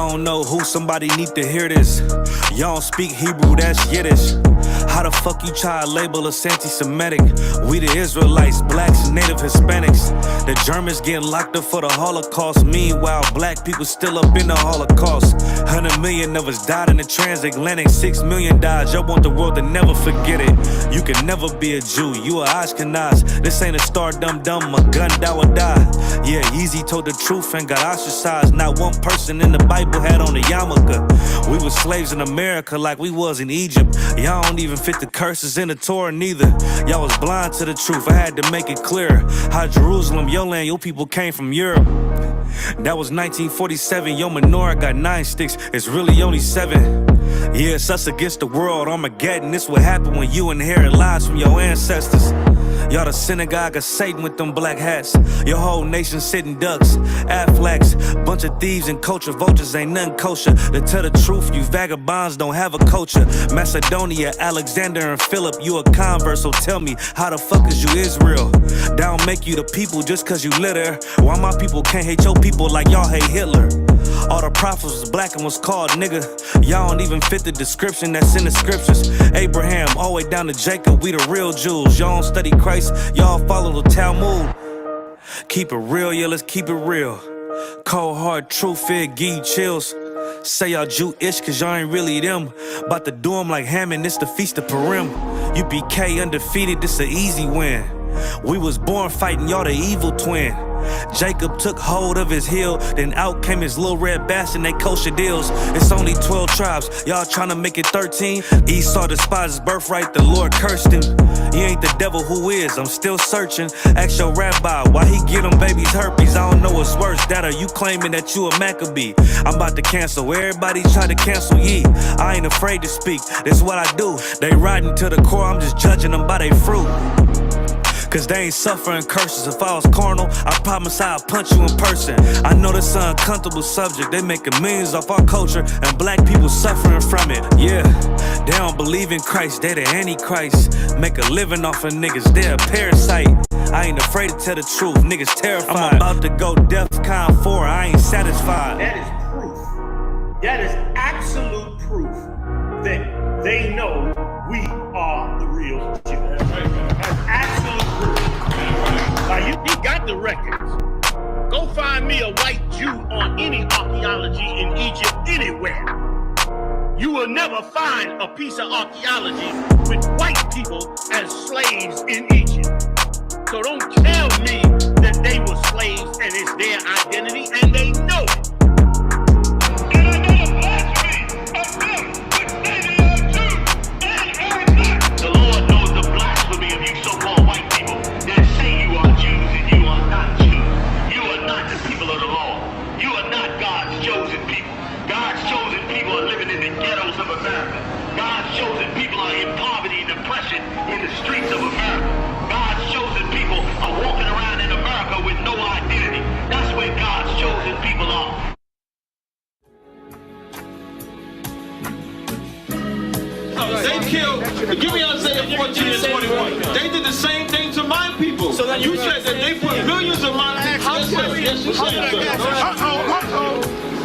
don't know who, somebody need to hear this. Y'all don't speak Hebrew, that's Yiddish. How the fuck you try to label us anti-Semitic? We the Israelites, blacks and native Hispanics. The Germans getting locked up for the Holocaust. Meanwhile, black people still up in the Holocaust. 100 million of us died in the transatlantic. 6 million died, y'all want the world to never forget it. You can never be a Jew, you a Ashkenaz. This ain't a star dum-dum, a gun die or die. Yeah, Yeezy told the truth and got ostracized. Not one person in the Bible had on a yarmulke. We was slaves in America like we was in Egypt. Y'all don't even fit the curses in the Torah neither. Y'all was blind to the truth, I had to make it clear. How Jerusalem, your land, your people came from Europe. That was 1947, your menorah got 9 sticks, it's really only 7. Yeah, it's us against the world, Armageddon. This what happened when you inherit lies from your ancestors. Y'all the synagogue of Satan with them black hats. Your whole nation sitting ducks, Aflacs. Bunch of thieves and culture vultures, ain't nothing kosher. To tell the truth, you vagabonds don't have a culture. Macedonia, Alexander and Philip, you a convert, so tell me, how the fuck is you Israel? That don't make you the people just cause you litter. Why my people can't hate your people like y'all hate Hitler? All the prophets was black and was called nigga. Y'all don't even fit the description that's in the scriptures. Abraham, all the way down to Jacob, we the real Jews. Y'all don't study Christ, y'all follow the Talmud. Keep it real, yeah, let's keep it real. Cold hard truth, it give you chills. Say y'all Jewish cause y'all ain't really them. About to do them like Hammond, this the Feast of Purim. UPK undefeated, this an easy win. We was born fighting, y'all the evil twin. Jacob took hold of his heel, then out came his little red bastard, they kosher deals. It's only 12 tribes, y'all trying to make it 13. Esau despised his birthright, the Lord cursed him. He ain't the devil, who is? I'm still searching. Ask your rabbi, why he get them babies herpes? I don't know what's worse, that or you claiming that you a Maccabee. I'm about to cancel, everybody try to cancel ye. I ain't afraid to speak, that's what I do. They riding to the core, I'm just judging them by their fruit. Cause they ain't suffering curses. If I was carnal, I promise I'd punch you in person. I know this an uncomfortable subject. They making millions off our culture and black people suffering from it. Yeah, they don't believe in Christ, they the Antichrist. Make a living off of niggas, they a parasite. I ain't afraid to tell the truth, niggas terrified. I'm about to go DEFCON 4, I ain't satisfied. That is proof. That is absolute proof that they know we are the real Jews. That's absolute proof. Now, he got the records. Go find me a white Jew on any archaeology in Egypt anywhere. You will never find a piece of archaeology with white people as slaves in Egypt. So don't tell me that they were slaves and it's their identity, and they know it. God's chosen people are in poverty and oppression in the streets of America. God's chosen people are walking around in America with no identity. That's where God's chosen people are. They killed, give me Isaiah 14 and 21. They did the same thing to my people. So you said that they put millions of my houses. Yes, you said.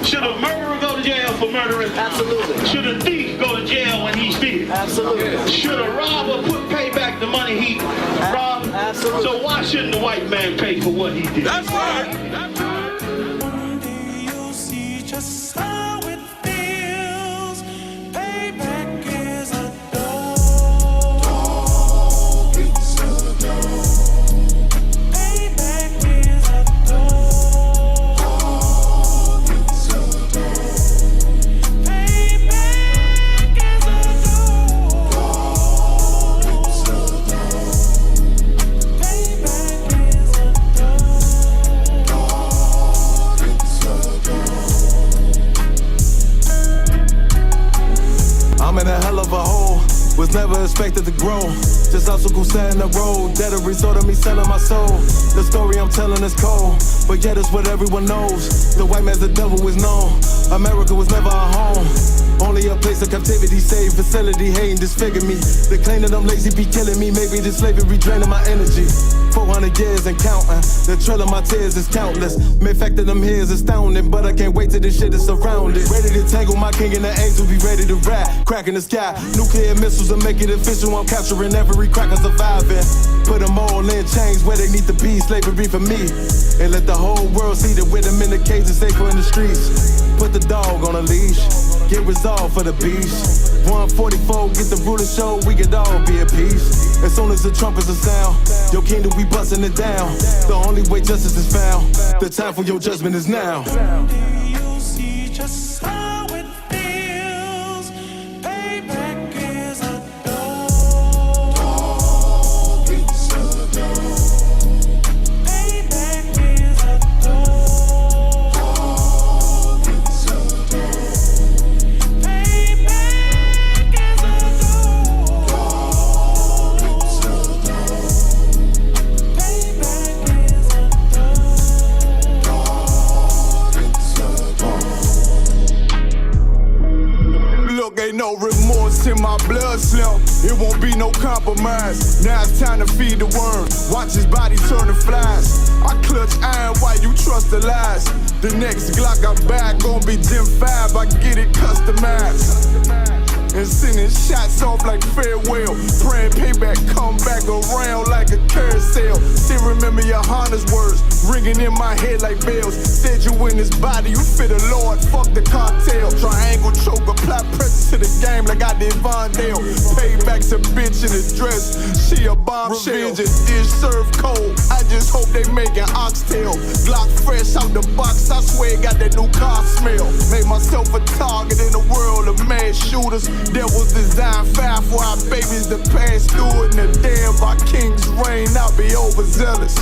Should a murderer go to jail for murdering? Absolutely. Should a thief go to jail when he steals? Absolutely. Should a robber pay back the money he robbed? Absolutely. So why shouldn't the white man pay for what he did? That's right. That's right. One day you'll see just how it feels. Payback is a dog. It's a dog. Payback is a dog. I'm in a hell of a hole, was never expected to grow. Just obstacles set in the road, that a result of me selling my soul. The story I'm telling is cold, but yet it's what everyone knows. The white man's the devil is known. America was never our home. Only way a place of captivity, save facility, hating, disfigure me. They claim that I'm lazy, be killing me. Maybe this slavery draining my energy. 400 years and counting. The trail of my tears is countless. Main fact that I'm here is astounding, but I can't wait till this shit is surrounded. Ready to tangle my king and the angel, be ready to rap. Crack in the sky, nuclear missiles and make it official. I'm capturing every cracker surviving. Put them all in chains where they need to be. Slavery for me. And let the whole world see that with them in the cage and safer in the streets. Put the dog on a leash. Get resolved for the beast. 144, get the ruler show, we could all be at peace. As soon as the trumpets are sound, your kingdom we busting it down. The only way justice is found, the time for your judgment is now. You'll see just how it feels. Payback is a dog. Dog is a dog. Payback is a dog. Dog is a dog. Payback is a dog. Dog is a dog. Payback is a Look, ain't no remorse in my blood slim. It won't be no compromise. Now it's time to feed the worm. Watch his body turn to flies. I clutch iron while you trust the lies. The next Glock I buy gon' be Gen 5. I get it customized. And sending shots off like farewell. Praying payback come back around like a carousel. Still remember your Honda's words ringing in my head like bells. Said you in this body, you fit a Lord, fuck the cartel. Triangle choke, apply pressure to the game like I did Von Dale. Payback's a bitch in a dress, she a bombshell. Revenge is served cold, I just hope they making oxtail. Glock fresh out the box, I swear it got that new car smell. Made myself a target in a world of mad shooters. There was design 5 for our babies to pass through. And the day of our king's reign, I'll be overzealous.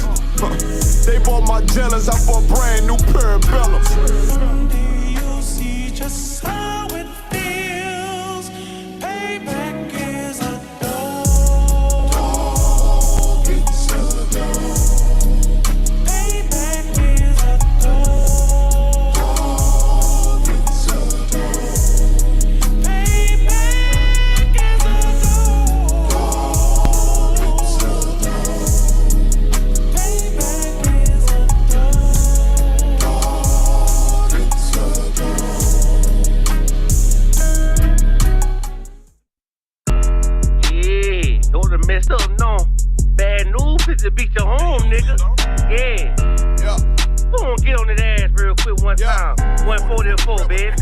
They bought my jealous, I bought brand new parabellums. Someday you'll see just how it feels. Payback is a dog. Dog is a dog. Payback is a dog. Dog is a dog. Payback is a dog. Dog is a dog. Payback is a dog. Dog is a dog. Yeah, those are messed up, no. Bad news is to beat your home, nigga. Yeah. Yeah. Go on, get on that ass real quick one time. 144, baby.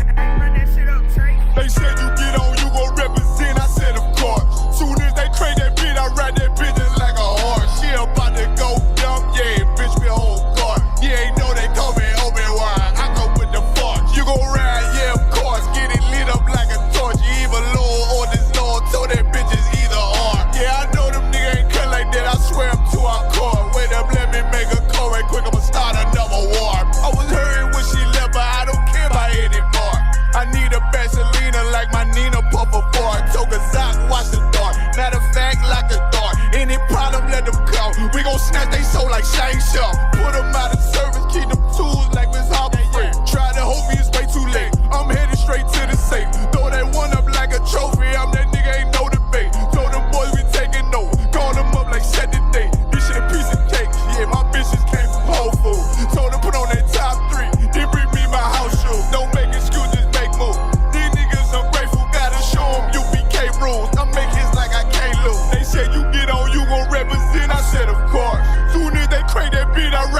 They said you get on, you gon' represent. I said of course. Soon as they crank that beat, I ride that bitch just like a horse. She about to go dumb, yeah, bitch be whole guard. You ain't know they call me Obi-Wan. I go with the force. You gon' ride, yeah, of course. Get it lit up like a torch. You either Lord or this Lord. Told that bitch is either or. Yeah, I know them niggas ain't cut like that. I swear I'm to our core. Wait up, let me make a call right quick. I'ma start another war. I was hurting when she left, but I don't care about anymore. I need a Vaselina like my Nina Puffer for it. Took a Zoc, watch the dark. Matter of fact, like a dart. Any problem, let them come. We gon' snatch they soul like Shang Tsung. Put them out of service, keep them tools like Miss Harper Free. Try to hold me, it's way too late. I'm headed straight to the safe. Throw that one up like a trophy. I'm that nigga, ain't no debate. Told them boys we taking over. Call them up like set the date. This shit a piece of cake. Yeah, my bitches came from Whole Foods. Told them put on that top 3. Then bring me my house shoes. Don't make excuses, make moves. These niggas ungrateful, gotta show them UBK rules. I make hits like I can't lose. They said you get on, you gon' represent. I said of course. Soon as they crank that beat, I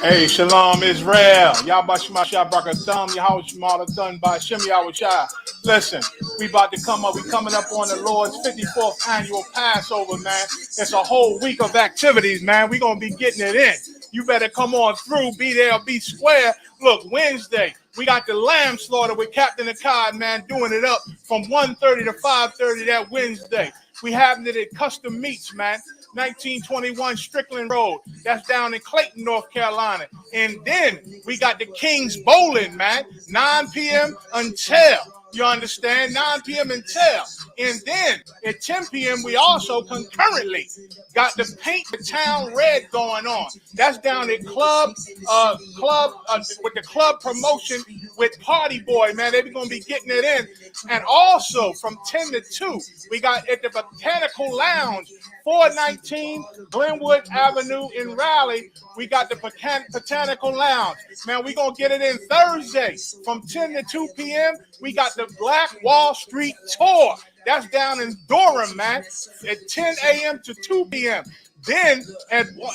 Hey, Shalom Israel. Yabashima Shabrakadam, Yahweh done by Shem Yahushua. Listen, we about to come up. We coming up on the Lord's 54th annual Passover, man. It's a whole week of activities, man. We gonna be getting it in. You better come on through, be there, or be square. Look, Wednesday, we got the lamb slaughter with Captain Akkad, man, doing it up from 1:30 to 5:30 that Wednesday. We having it at Custom Meats, man. 1921 Strickland Road. That's down in Clayton, North Carolina. And then we got the King's Bowling, man. 9 p.m. until, you understand, 9 p.m. until. And then at 10 p.m. we also concurrently got the Paint the Town Red going on. That's down at Club with the club promotion with Party Boy, man. They're going to be getting it in. And also from 10 to 2, we got at the Botanical Lounge, 419 Glenwood Avenue in Raleigh. We got the Botanical Lounge. Man, we're going to get it in Thursday from 10 to 2 p.m. We got the Black Wall Street Tour. That's down in Durham, man, at 10 a.m. to 2 p.m. Then,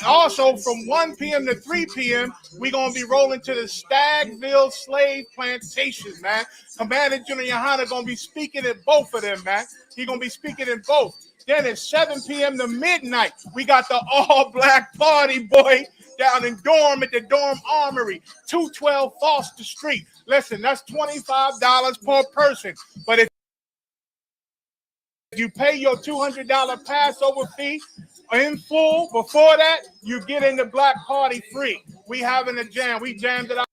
also from 1 p.m. to 3 p.m., we're going to be rolling to the Stagville Slave Plantation, man. Commander General Yohana going to be speaking at both of them, man. He's going to be speaking in both. Then at 7 p.m. to midnight, we got the all-black party, boy, down in Durham at the Durham Armory, 212 Foster Street. Listen, that's $25 per person. But if you pay your $200 Passover fee in full, before that, you get in the black party free. We having a jam. We jammed it out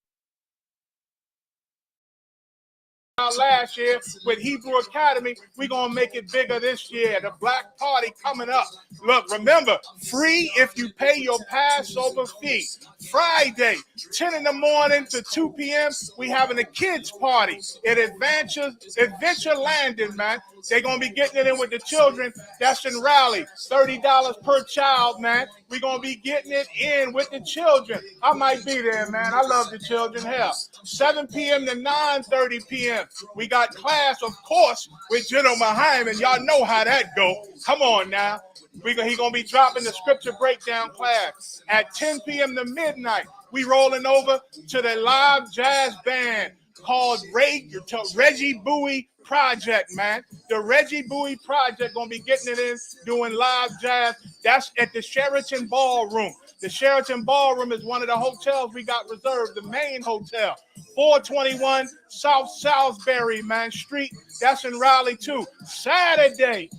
last year with Hebrew Academy. We're going to make it bigger this year. The black party coming up. Look, remember, free if you pay your Passover fee. Friday, 10 in the morning to 2 p.m., we having a kids party at Adventure Landing, man. They're going to be getting it in with the children. That's in Raleigh. $30 per child, man. We're going to be getting it in with the children. I might be there, man. I love the children. Hell, 7 p.m. to 9:30 p.m. We got class, of course, with General Muhammad. Y'all know how that go. Come on now. He going to be dropping the scripture breakdown class. At 10 p.m. to midnight, we rolling over to the live jazz band called Reggie Bowie Project, man. The Reggie Bowie Project going to be getting it in, doing live jazz. That's at the Sheraton Ballroom. The Sheraton Ballroom is one of the hotels we got reserved, the main hotel. 421 South Salisbury, man, Street. That's in Raleigh, too. Saturday,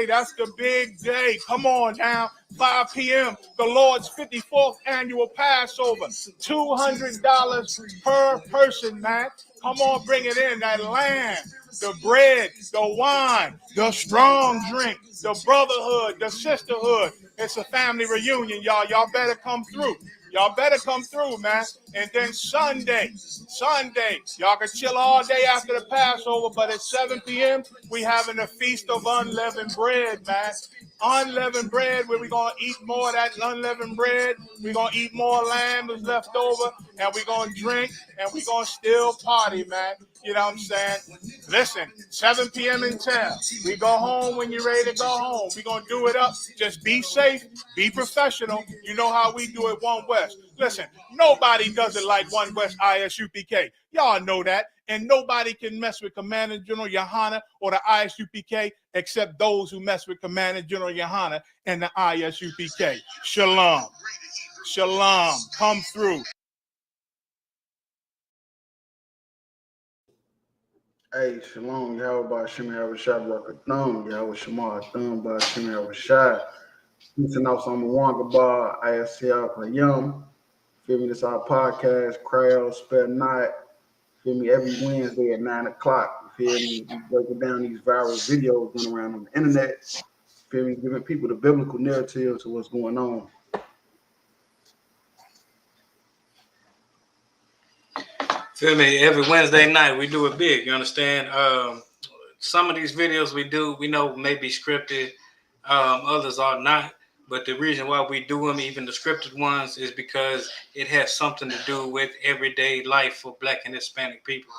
that's the big day. Come on now. 5 p.m., the Lord's 54th annual Passover. $200 per person, man. Come on, bring it in. That lamb, the bread, the wine, the strong drink, the brotherhood, the sisterhood. It's a family reunion, y'all. Y'all better come through. Y'all better come through, man. And then Sunday, y'all can chill all day after the Passover, but at 7 p.m., we having a feast of unleavened bread, man. Unleavened bread, where we're going to eat more of that unleavened bread. We're going to eat more lamb that's left over, and we're going to drink, and we're going to still party, man. You know what I'm saying? Listen, 7 p.m. until we go home when you're ready to go home. We're going to do it up. Just be safe, be professional. You know how we do it, One West. Listen, nobody does it like One West ISUPK. Y'all know that. And nobody can mess with Commander General Yohana or the ISUPK except those who mess with Commander General Yohana and the ISUPK. Shalom. Shalom. Come through. Hey, Shalom, Yahweh by Shemi Avashad Rakathum, Yahweh Shema Thumb by Shemi Avashad. Listen out some Wanga Bar, ISCL Kayum. Feel me, this our podcast, Crowd, Spare Night. Feel me, every Wednesday at 9 o'clock. Feel me, we breaking down these viral videos going around on the internet. Feel me, giving people the biblical narrative to what's going on. Feel me? Every Wednesday night we do it big. You understand? Some of these videos we do, we know may be scripted. Others are not. But the reason why we do them, even the scripted ones, is because it has something to do with everyday life for Black and Hispanic people.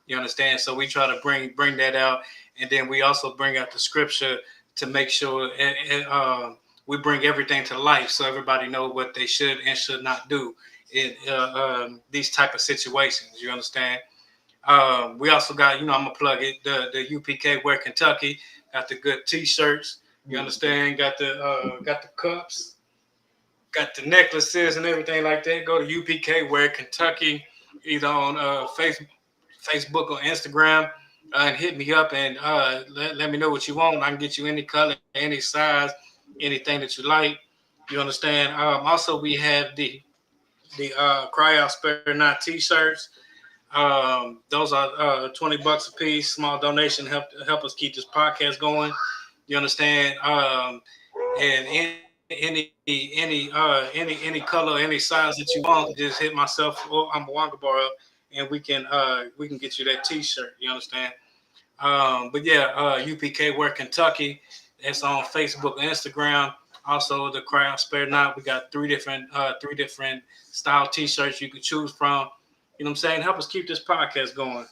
You understand? So we try to bring that out, and then we also bring out the scripture to make sure we bring everything to life, so everybody know what they should and should not do in these type of situations. You understand? We also got, I'm gonna plug it, the UPK Wear Kentucky got the good T-shirts. You understand? Got the cups, got the necklaces and everything like that. Go to UPK Wear Kentucky, either on Facebook or Instagram, and hit me up and let me know what you want. I can get you any color, any size, anything that you like. You understand? Also, we have the Cry Out Spare Not T-shirts. Those are $20 a piece. Small donation help us keep this podcast going. You understand? And any color, any size that you want, just hit myself or I'm a Wonka Bar up, and we can get you that T-shirt. You understand? But yeah, UPK Wear Kentucky. It's on Facebook and Instagram. Also, the Cry Out Spare Not. We got three different style T-shirts you can choose from. You know what I'm saying? Help us keep this podcast going.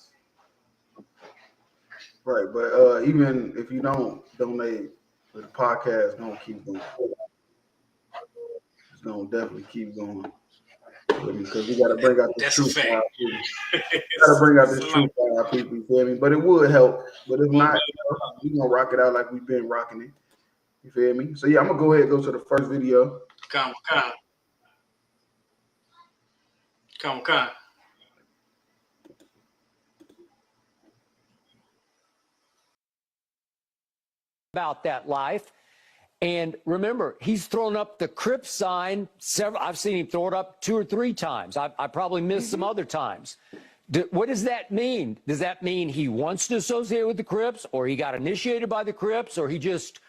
Right, but even if you don't donate, the podcast gonna keep going. It's gonna definitely keep going because we gotta bring out the truth for our people. We gotta bring out this truth for our people. You feel me? But it would help. But if not, we gonna rock it out like we've been rocking it. You feel me? So yeah, I'm gonna go ahead and go to the first video. Come. About that life. And remember, he's thrown up the Crip sign several. I've seen him throw it up 2 or 3 times. I probably missed some other times. What does that mean? Does that mean he wants to associate with the Crips, or he got initiated by the Crips, or he just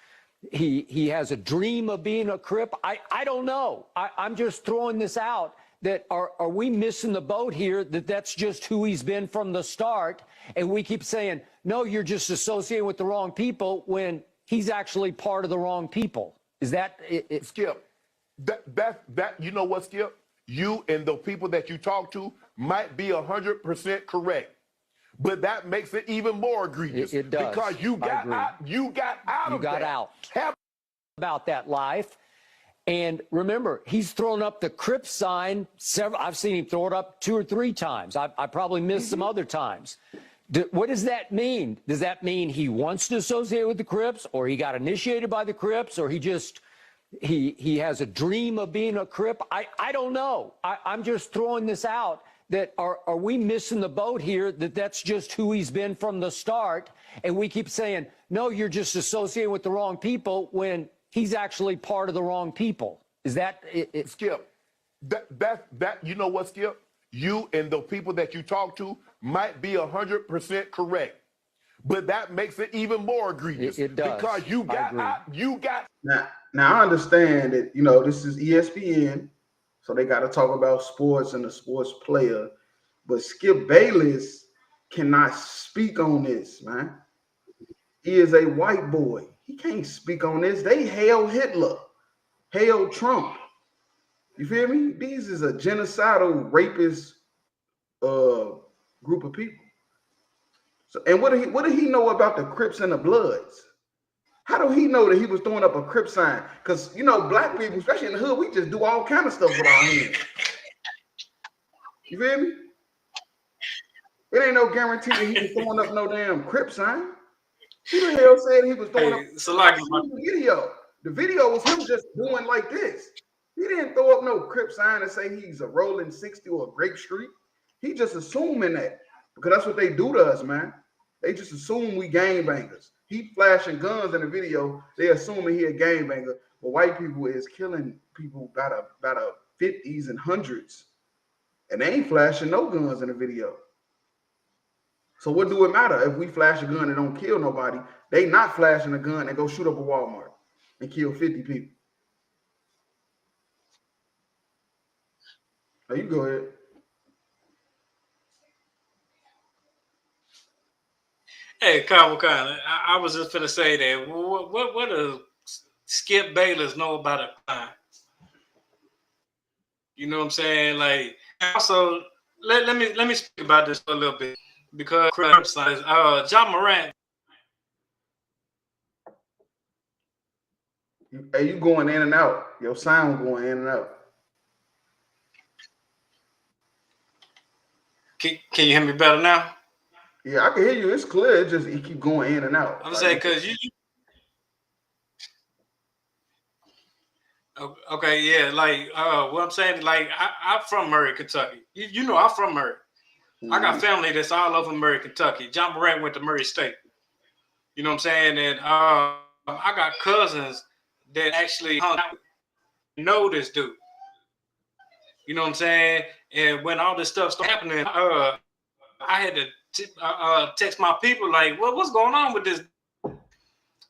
he has a dream of being a Crip? I don't know. I'm just throwing this out. That are we missing the boat here? That's just who he's been from the start, and we keep saying, no, you're just associating with the wrong people when he's actually part of the wrong people. Is that it? Skip, that you know what, Skip? You and the people that you talk to might be 100% correct, but that makes it even more egregious. It does, because you got out. About that life. And remember, he's thrown up the Crip sign several. I've seen him throw it up 2 or 3 times. I probably missed some other times. What does that mean? Does that mean he wants to associate with the Crips, or he got initiated by the Crips, or he just he has a dream of being a Crip? I don't know. I'm just throwing this out. That are we missing the boat here? That's just who he's been from the start, and we keep saying, no, you're just associating with the wrong people when he's actually part of the wrong people. Is that it? Skip, that you know what, Skip? You and the people that you talk to might be 100% correct, but that makes it even more egregious. It does, because you got out. You got now. I understand that this is ESPN, so they got to talk about sports and the sports player. But Skip Bayless cannot speak on this, man. He is a white boy. He can't speak on this. They hail Hitler, hail Trump. You feel me? These is a genocidal, rapist group of people. So, and what did he know about the Crips and the Bloods? How do he know that he was throwing up a Crip sign? Because black people, especially in the hood, we just do all kind of stuff with our hands. You feel me? It ain't no guarantee that he was throwing up no damn Crip sign. Who the hell said he was throwing up the video? The video was him just doing like this. He didn't throw up no Crip sign and say he's a rolling 60 or a Grape Street. He just assuming that, because that's what they do to us, man. They just assume we gangbangers. He flashing guns in the video. They assuming he a gangbanger, but white people is killing people by the 50s and 100s, and they ain't flashing no guns in the video. So what do it matter if we flash a gun and don't kill nobody? They not flashing a gun and go shoot up a Walmart and kill 50 people. Oh, you go ahead. Hey, Kyle, I was just gonna say that. What does Skip Bayless know about a crime? You know what I'm saying? Like, also, let me speak about this for a little bit, because John Morant. Hey, you going in and out. Your sound going in and out. Can you hear me better now? Yeah, I can hear you. It's clear. It just it keep going in and out. I'm saying because you. Okay, yeah, like what I'm saying, like I'm from Murray, Kentucky. You know I'm from Murray. I got family that's all over Murray, Kentucky. John Morant went to Murray State. You know what I'm saying? And I got cousins that actually know this dude. You know what I'm saying? And when all this stuff started happening, I had to text my people like, what's going on with this?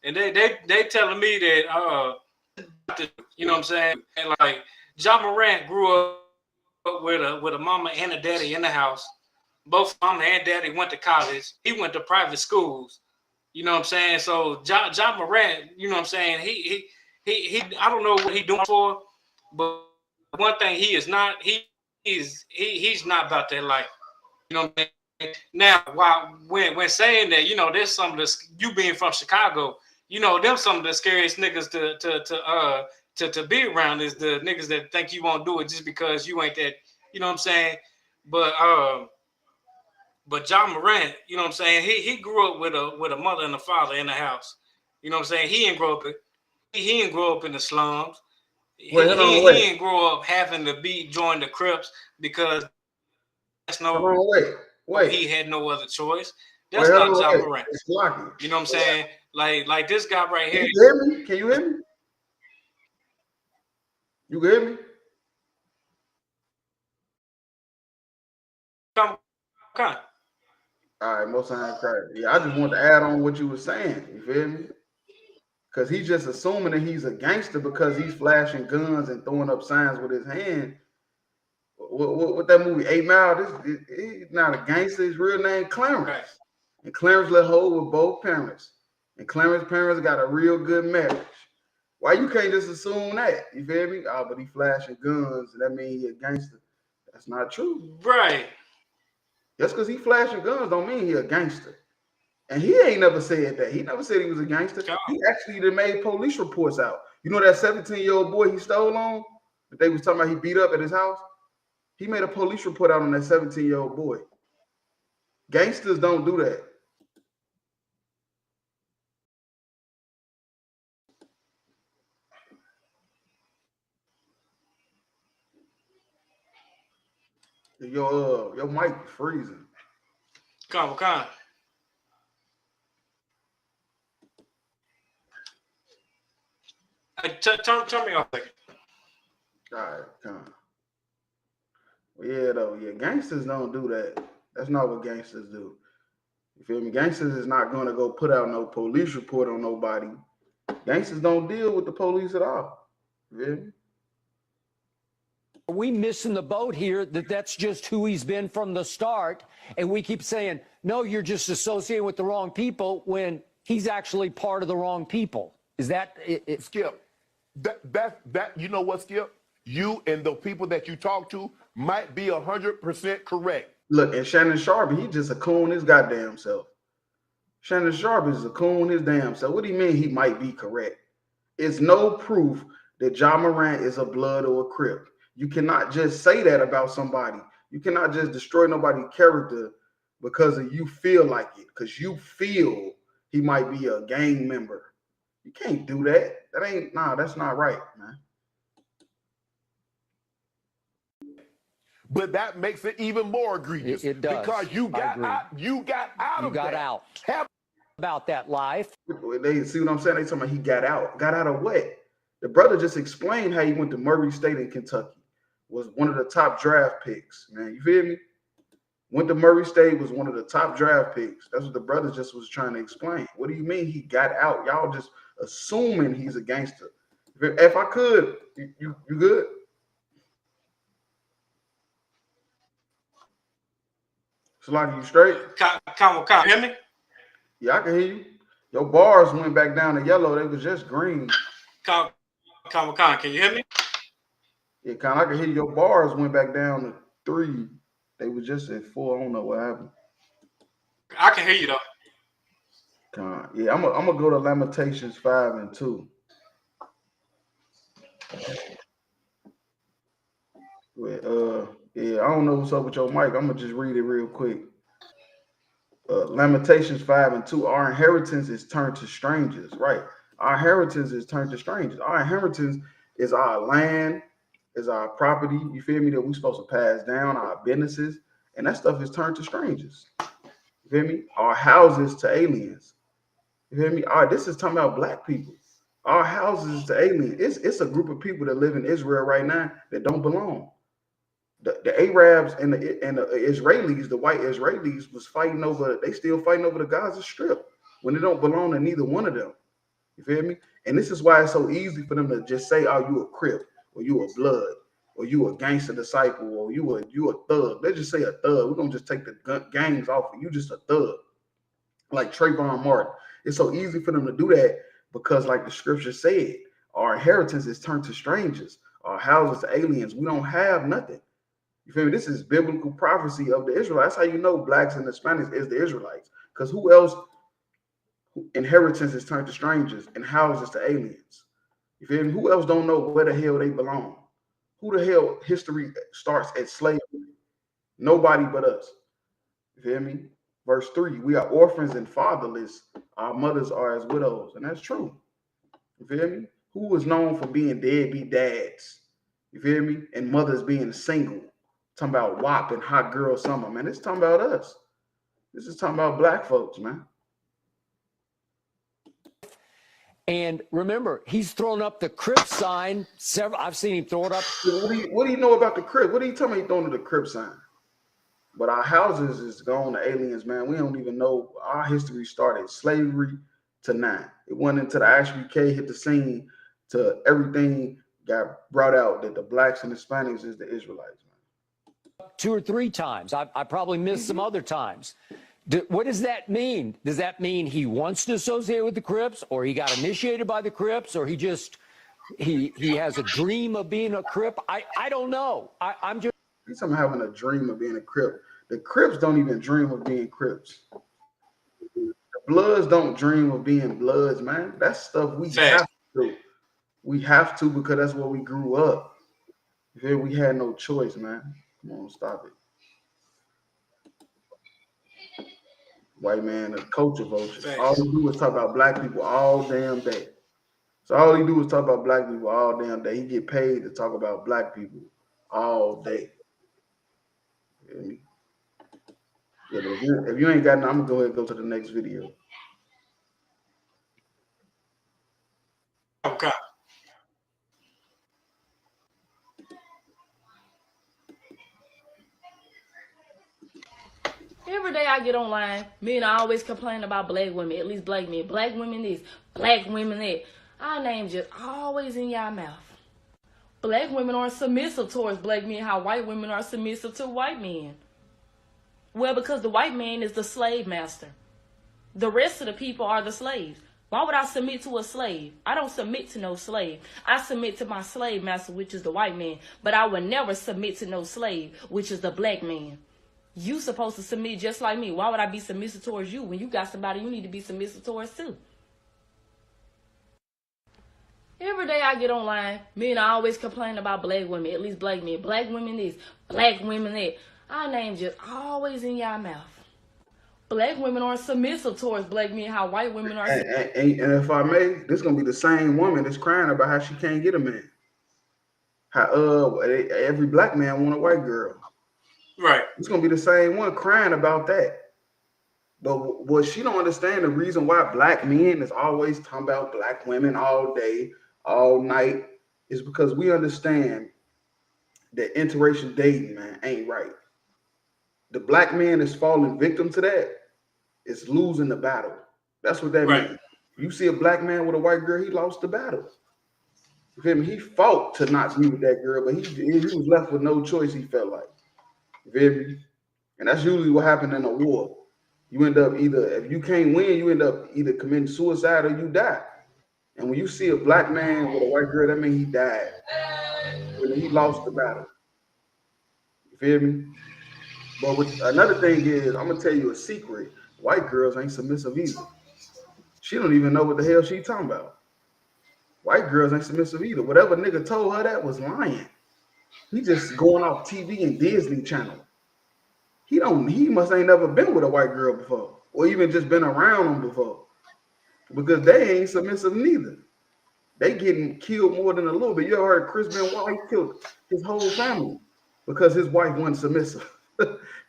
And they telling me that you know what I'm saying? And like John Morant grew up with a mama and a daddy in the house. Both mama and daddy went to college. He went to private schools. You know what I'm saying? So John Morant, you know what I'm saying? He I don't know what he's doing for, but one thing he is not, he's not about that life. You know what I mean? Now, when saying that, you know, there's some of the, you being from Chicago, you know, them some of the scariest niggas to be around is the niggas that think you won't do it just because you ain't that, you know what I'm saying? But John Morant, you know what I'm saying? He grew up with a mother and a father in the house. You know what I'm saying? He didn't grow up in the slums. He didn't grow up having to join the Crips because that's he had no other choice. That's not John Morant. You know what I'm saying? Like this guy right here. Can you hear me? Can you hear me? You can hear me? Come. All right, most time crack. Yeah, I just want to add on what you were saying. You feel me? Because he's just assuming that he's a gangster because he's flashing guns and throwing up signs with his hand. What that movie, 8 Mile, he's not a gangster. His real name, Clarence. Right. And Clarence let hold with both parents. And Clarence's parents got a real good marriage. Why you can't just assume that? You feel me? Oh, but he flashing guns, and that means he a gangster. That's not true. Right. Just because he flashing guns don't mean he a gangster. And he ain't never said that. He never said he was a gangster. He actually made police reports out. You know that 17-year-old boy he stole on? That they was talking about he beat up at his house? He made a police report out on that 17-year-old boy. Gangsters don't do that. Your mic freezing. Come. Turn me off. All right, come. Well, yeah, gangsters don't do that. That's not what gangsters do. You feel me? Gangsters is not going to go put out no police report on nobody. Gangsters don't deal with the police at all. You feel me? Are we missing the boat here that's just who he's been from the start? And we keep saying, no, you're just associating with the wrong people when he's actually part of the wrong people. Is that it? Skip, that you know what, Skip? You and the people that you talk to might be 100% correct. Look, and Shannon Sharp, he just a coon his goddamn self. Shannon Sharp is a coon his damn self. What do you mean he might be correct? It's no proof that John Morant is a blood or a Crip. You cannot just say that about somebody. You cannot just destroy nobody's character because you feel like it, because you feel he might be a gang member. You can't do that. That's not right, man. But that makes it even more egregious. It does. Because you got out of that. About that life. They see what I'm saying? They talking about he got out. Got out of what? The brother just explained how he went to Murray State in Kentucky. Was one of the top draft picks, man. You feel me? Went to Murray State, was one of the top draft picks. That's what the brother just was trying to explain. What do you mean he got out? Y'all just assuming he's a gangster. If I could, you good? Salaki, you straight? Come, hear me? Yeah, I can hear you. Your bars went back down to yellow. They was just green. Come, can you hear me? Yeah, I can hear your bars went back down to 3. They was just at 4. I don't know what happened. I can hear you though. Yeah, I'm gonna go to Lamentations 5 and 2. Yeah, I don't know what's up with your mic. I'm gonna just read it real quick. Lamentations 5:2. Our inheritance is turned to strangers, right? Our inheritance is turned to strangers. Our inheritance is our land, is our property. You feel me? That we're supposed to pass down our businesses, and that stuff is turned to strangers. You feel me? Our houses to aliens. You feel me? All right, this is talking about black people. Our houses to aliens. It's a group of people that live in Israel right now that don't belong. The Arabs and the Israelis, the white Israelis, was fighting over. They still fighting over the Gaza Strip when it don't belong to neither one of them. You feel me? And this is why it's so easy for them to just say, "Oh, you a Crip, or you a Blood, or you a gangster disciple, or you a thug." They just say a thug. We're gonna just take the gangs off of you. Just a thug, like Trayvon Martin. It's so easy for them to do that because, like the scripture said, our inheritance is turned to strangers, our houses to aliens. We don't have nothing. You feel me? This is biblical prophecy of the Israelites. That's how you know blacks and Hispanics is the Israelites. Because who else inheritance is turned to strangers and houses to aliens? You feel me? Who else don't know where the hell they belong? Who the hell history starts at slavery? Nobody but us. You feel me? Verse 3, we are orphans and fatherless. Our mothers are as widows. And that's true. You feel me? Who is known for being deadbeat dads? You feel me? And mothers being single. Talking about WAP and Hot Girl Summer, man. It's talking about us. This is talking about black folks, man. And remember, he's thrown up the Crip sign. I've seen him throw it up. What do you know about the Crip? What are you telling me he's throwing the Crip sign? But our houses is gone to aliens, man. We don't even know. Our history started slavery to now. It went into the HBK, hit the scene, to everything got brought out that the blacks and Hispanics is the Israelites. 2 or 3 times. I probably missed some other times. What does that mean? Does that mean he wants to associate with the Crips, or he got initiated by the Crips, or he has a dream of being a Crip? I don't know. I'm just. He's talking having a dream of being a Crip. The Crips don't even dream of being Crips. The Bloods don't dream of being Bloods, man. That's stuff we have to do. We have to because that's where we grew up. We had no choice, man. Come on, stop it. White man, a culture vulture. All he do is talk about black people all damn day. So all he do is talk about black people all damn day. He get paid to talk about black people all day. Yeah, if you ain't got nothing, I'm gonna go ahead and go to the next video. Okay. Every day I get online, men always complain about black women, at least black men. Black women this, black women that. Our name just always in y'all mouth. Black women aren't submissive towards black men, how white women are submissive to white men. Well, because the white man is the slave master. The rest of the people are the slaves. Why would I submit to a slave? I don't submit to no slave. I submit to my slave master, which is the white man. But I would never submit to no slave, which is the black man. You supposed to submit just like me. Why would I be submissive towards you when you got somebody you need to be submissive towards too? Every day I get online, men always complain about black women, at least black men. Black women this, black women that. Our name just always in y'all mouth. Black women aren't submissive towards black men, how white women are. And if I may, this is gonna be the same woman that's crying about how she can't get a man. How every black man want a white girl. Right. It's gonna be the same one crying about that. But what she don't understand, the reason why black men is always talking about black women all day, all night, is because we understand that interracial dating, man, ain't right. The black man is falling victim to that. It's losing the battle. That's what that means. You see a black man with a white girl, he lost the battle. You feel me? He fought to not be with that girl, but he was left with no choice, he felt like. You feel me? And that's usually what happened in a war. You end up if you can't win, you end up either committing suicide or you die. And when you see a black man with a white girl, that means he died. When he lost the battle. You feel me? But another thing is, I'm gonna tell you a secret. White girls ain't submissive either. She don't even know what the hell she talking about. White girls ain't submissive either. Whatever nigga told her that was lying. He just going off TV and Disney Channel. He must ain't never been with a white girl before, or even just been around them before, because they ain't submissive neither. They getting killed more than a little bit. You ever heard Chris Benoit killed his whole family because his wife wasn't submissive?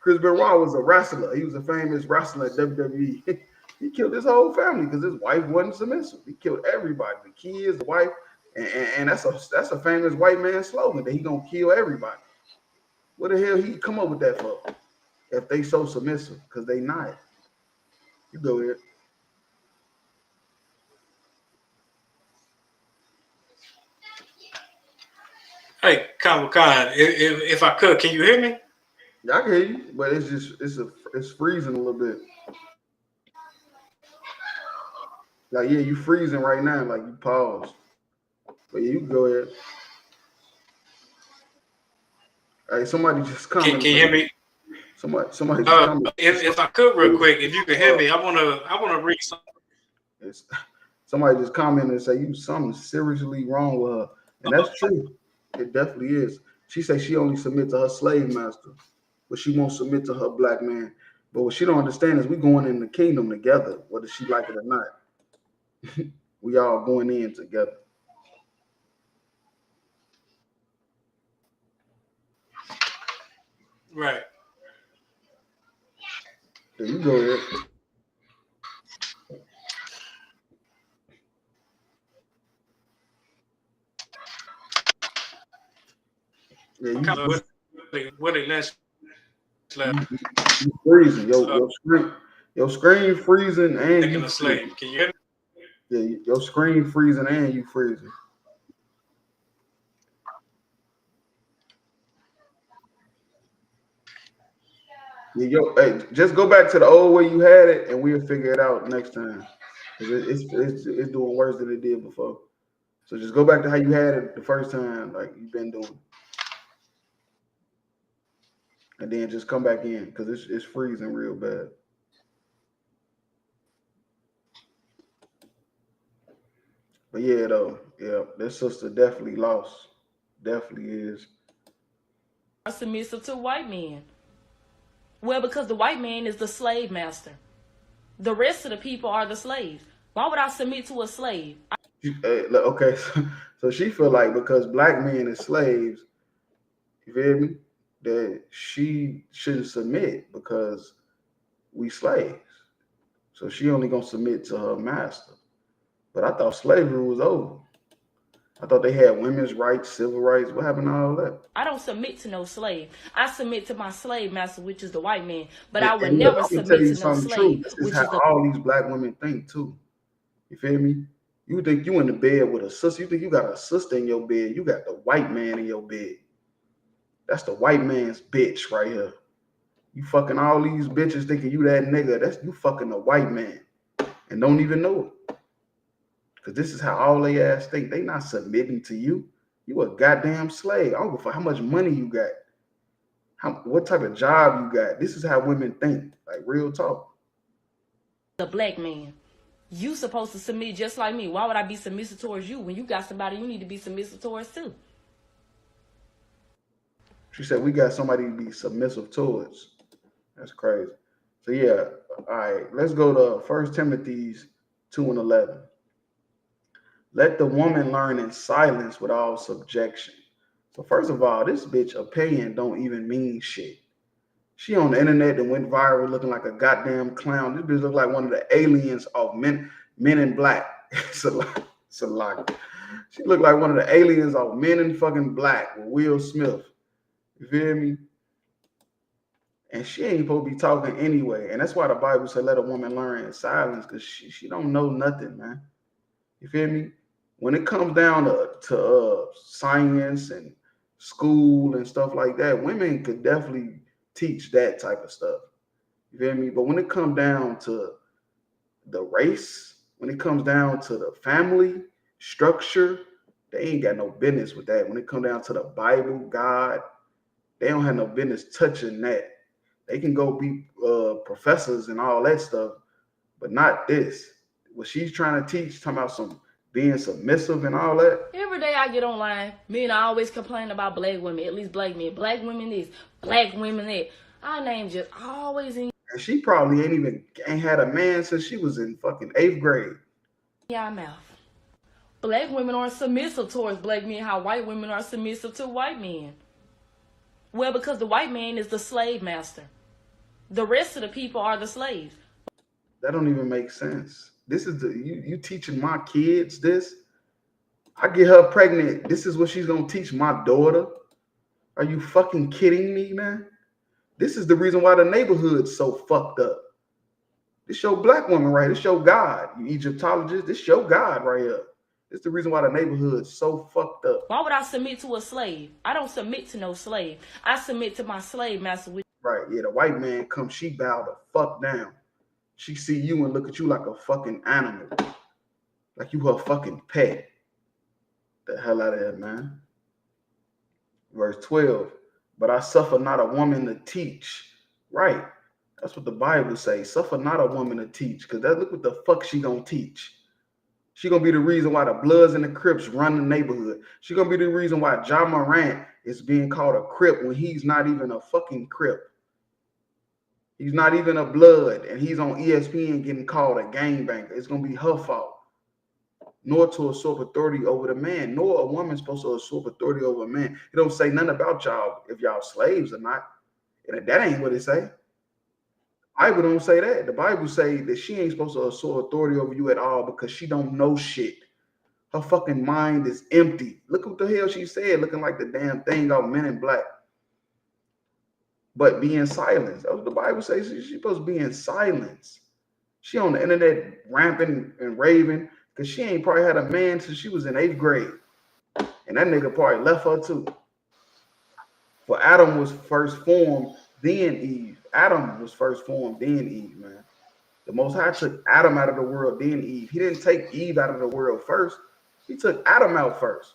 Chris Benoit was a wrestler. He was a famous wrestler at WWE. He killed his whole family because his wife wasn't submissive. He killed everybody, the kids, the wife, and that's a famous white man slogan that he gonna kill everybody. What the hell he come up with that for? If they so submissive, because they not. You go ahead. Hey, Khan, if I could, can you hear me? Yeah, I can hear you, but it's freezing a little bit. Like, yeah, you freezing right now, like you paused. But yeah, you can go ahead. Hey, somebody just commented. Can you hear me? Somebody just commented. If I could real quick, if you can hear me, I wanna read something. Somebody just commented and say something seriously wrong with her. And that's true. It definitely is. She says she only submits to her slave master, but she won't submit to her black man. But what she don't understand is we going in the kingdom together, whether she like it or not. We all going in together. Right. There you go ahead. Yeah, what it lets you freezing. Your screen freezing and you slave. Can you hear me? Yeah, your screen freezing and you freezing. Yeah, hey, just go back to the old way you had it, and we'll figure it out next time. It's doing worse than it did before. So just go back to how you had it the first time, like you've been doing, and then just come back in because it's freezing real bad. But yeah, though, yeah, this sister definitely lost. Definitely is. Are submissive to white men. Well, because the white man is the slave master. The rest of the people are the slaves. Why would I submit to a slave? Okay, so she feel like because black men are slaves, you feel me, that she shouldn't submit because we slaves. So she only gonna submit to her master. But I thought slavery was over. I thought they had women's rights, civil rights. What happened to all that? I don't submit to no slave. I submit to my slave master, which is the white man. But I would never submit to no slave. This is how all these black women think too. You feel me? You think you in the bed with a sister. You think you got a sister in your bed. You got the white man in your bed. That's the white man's bitch right here. You fucking all these bitches thinking you that nigga. That's you fucking the white man and don't even know it. Because this is how all they ass think. They not submitting to you. You a goddamn slave. I don't give a fuck how much money you got. What type of job you got. This is how women think. Like real talk. The black man. You supposed to submit just like me. Why would I be submissive towards you? When you got somebody you need to be submissive towards too. She said we got somebody to be submissive towards. That's crazy. So yeah, all right. Let's go to 1 Timothy 2:11. Let the woman learn in silence with all subjection. So first of all, this bitch opinion don't even mean shit. She on the internet and went viral looking like a goddamn clown. This bitch look like one of the aliens of Men in Black. It's a lot. She looked like one of the aliens of Men in fucking Black with Will Smith. You feel me? And she ain't supposed to be talking anyway. And that's why the Bible said let a woman learn in silence, because she don't know nothing, man. You feel me? When it comes down to science and school and stuff like that, women could definitely teach that type of stuff. You feel me? But when it comes down to the race, when it comes down to the family structure, they ain't got no business with that. When it comes down to the Bible, God, they don't have no business touching that. They can go be professors and all that stuff, but not this. What she's trying to teach, talking about some being submissive and all that. Every day I get online, men I always complain about black women, at least black men. Black women this, black women that. Our name just always in And she probably ain't had a man since she was in fucking 8th grade. y'all mouth. Black women aren't submissive towards black men how white women are submissive to white men. Well, because the white man is the slave master. The rest of the people are the slaves. That don't even make sense. This is you teaching my kids this. I get her pregnant. This is what she's gonna teach my daughter. Are you fucking kidding me, man? This is the reason why the neighborhood's so fucked up. This your black woman right here. This your God. You Egyptologist, this your God right here. This is the reason why the neighborhood's so fucked up. Why would I submit to a slave? I don't submit to no slave. I submit to my slave master. Right, yeah, the white man comes, she bow the fuck down. She see you and look at you like a fucking animal. Like you her fucking pet. The hell out of here, man. Verse 12. But I suffer not a woman to teach. Right. That's what the Bible says. Suffer not a woman to teach. Because look what the fuck she gonna teach. She gonna be the reason why the Bloods and the Crips run the neighborhood. She gonna be the reason why Ja Morant is being called a Crip when he's not even a fucking Crip. He's not even a Blood, and he's on ESPN getting called a gangbanger. It's gonna be her fault. Nor to usurp authority over the man, nor a woman supposed to usurp authority over a man. It don't say nothing about y'all if y'all slaves or not. And that ain't what it say. The Bible don't say that. The Bible say that she ain't supposed to usurp authority over you at all because she don't know shit. Her fucking mind is empty. Look what the hell she said, looking like the damn thing off Men in Black. But be in silence. That's what the Bible says. She's supposed to be in silence. She on the internet ramping and raving because she ain't probably had a man since she was in 8th grade. And that nigga probably left her too. For Adam was first formed, then Eve. Adam was first formed, then Eve, man. The Most High took Adam out of the world, then Eve. He didn't take Eve out of the world first. He took Adam out first.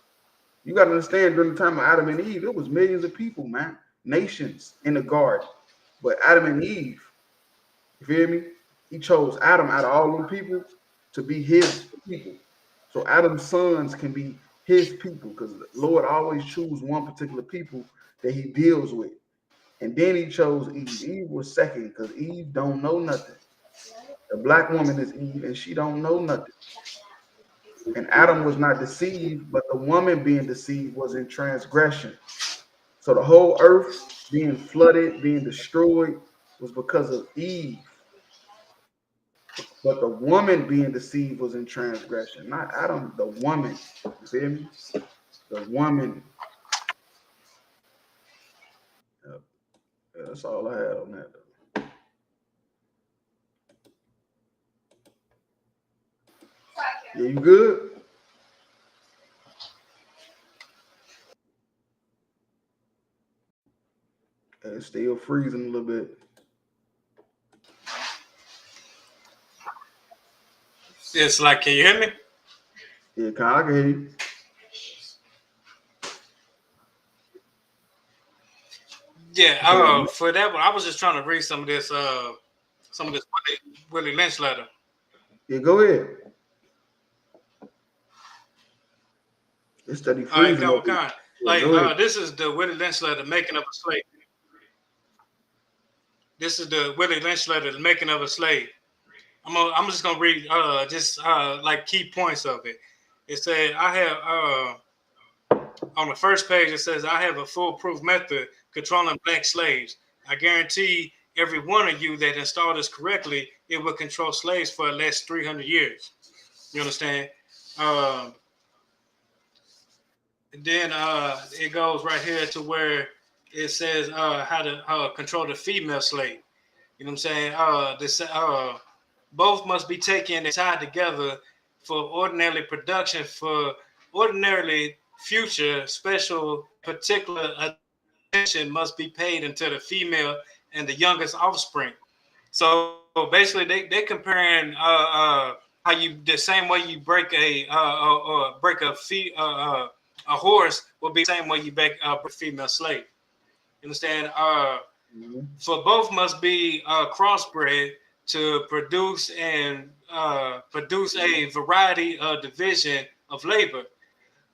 You got to understand, during the time of Adam and Eve, it was millions of people, man. Nations in the garden. But Adam and Eve, you feel me? He chose Adam out of all them people to be his people. So Adam's sons can be his people because the Lord always chooses one particular people that he deals with. And then he chose Eve. Eve was second because Eve don't know nothing. The black woman is Eve and she don't know nothing. And Adam was not deceived, but the woman being deceived was in transgression. So the whole earth being flooded, being destroyed was because of Eve. But the woman being deceived was in transgression, not Adam, the woman. You feel me? The woman. That's all I had on that, though. Yeah, you good? It's still freezing a little bit. It's like, can you hear me? Yeah, I can hear you. Yeah, for that one, I was just trying to read some of this Willie Lynch letter. Yeah, go ahead. It's steady freezing. All right, like this is the Willie Lynch letter, Making of a Slave. This is the Willie Lynch letter, The Making of a Slave. I'm just gonna read like key points of it. It said, I have on the first page it says, I have a foolproof method controlling black slaves. I guarantee every one of you that install this correctly, it will control slaves for the last 300 years. You understand? And then it goes right here to where it says how to control the female slave. You know what I'm saying? Both must be taken and tied together for ordinarily production, for ordinarily future, special, particular attention must be paid unto the female and the youngest offspring. So basically, they comparing how you, the same way you break a horse will be the same way you break a female slave. You understand? For both must be crossbred to produce a variety of division of labor.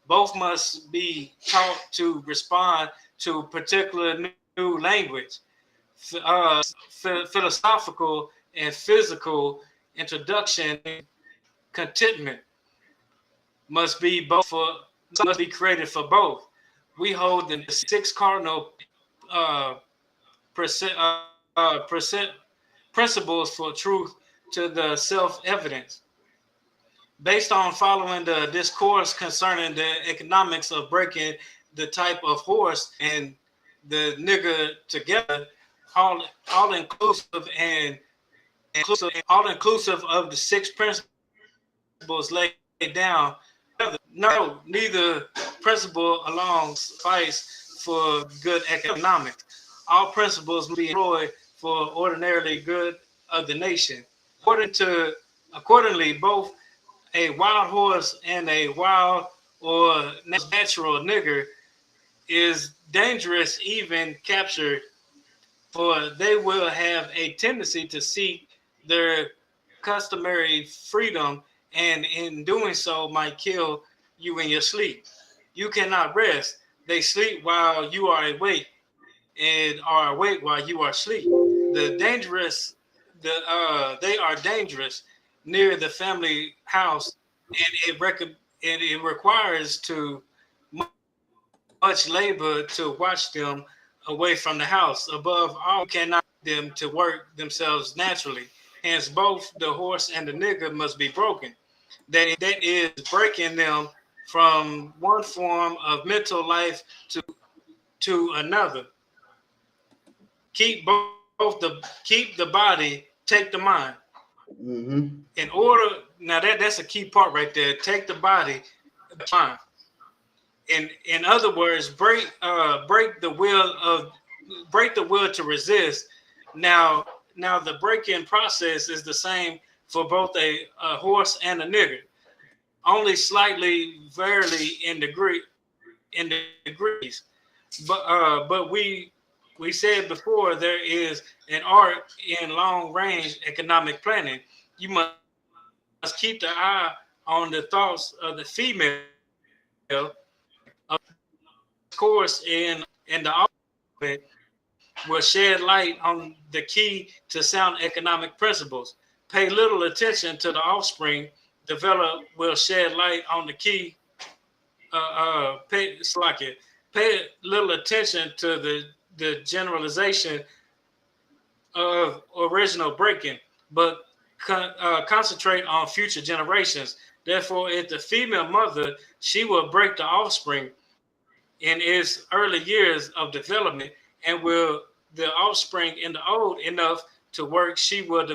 Both must be taught to respond to particular new language, philosophical and physical introduction. Contentment must be created for both. We hold the 6 cardinal principles for truth to the self-evidence, based on following the discourse concerning the economics of breaking the type of horse and the nigger together, all inclusive of the 6 principles laid down. No, neither principle alone suffice for good economics. All principles must be employed for ordinarily good of the nation. Accordingly, both a wild horse and a wild or natural nigger is dangerous, even captured, for they will have a tendency to seek their customary freedom, and in doing so might kill you in your sleep. You cannot rest. They sleep while you are awake, and are awake while you are asleep. They are dangerous near the family house, and it requires too much labor to watch them away from the house. Above all, you cannot them to work themselves naturally. Hence, both the horse and the nigger must be broken. That is breaking them from one form of mental life to another. Keep the body, take the mind. Mm-hmm. In order, now that's a key part right there. Take the body, the mind. In other words, break the will to resist. Now the break-in process is the same for both a horse and a nigger, only slightly varied in degrees. But we said before, there is an art in long-range economic planning. You must keep the eye on the thoughts of the female. Of course, in the argument will shed light on the key to sound economic principles. Pay little attention to the offspring. Develop will shed light on the key. Pay little attention to the generalization of original breaking, but concentrate on future generations. Therefore, if the female mother, she will break the offspring in its early years of development, and will the offspring in the old enough to work, she will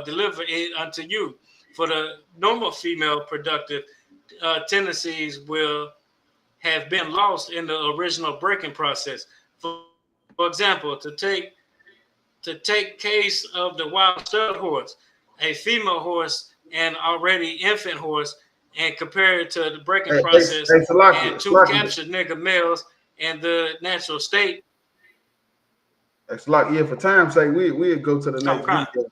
deliver it unto you. For the normal female, productive tendencies will have been lost in the original breaking process. For example, to take case of the wild stud horse, a female horse and already infant horse, and compare it to the breaking process and 2 captured nigger males and the natural state. It's like, yeah, for time's sake, we'd go to the next video.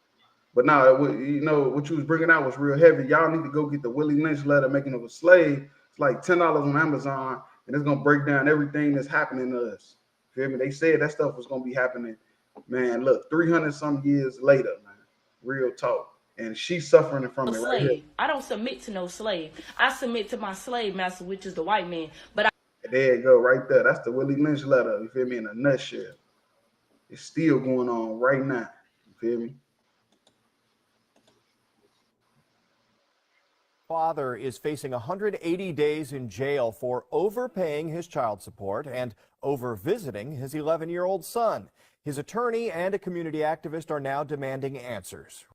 But now, you know, what you was bringing out was real heavy. Y'all need to go get the Willie Lynch letter, Making of a Slave. It's like $10 on Amazon, and it's gonna break down everything that's happening to us. Feel me? They said that stuff was gonna be happening. Man, look, 300 some years later, man. Real talk. And she's suffering from it right here. I don't submit to no slave. I submit to my slave master, which is the white man. But there you go, right there. That's the Willie Lynch letter. You feel me? In a nutshell. It's still going on right now. You feel me? Father is facing 180 days in jail for overpaying his child support and over visiting his 11-year-old son. His attorney and a community activist are now demanding answers.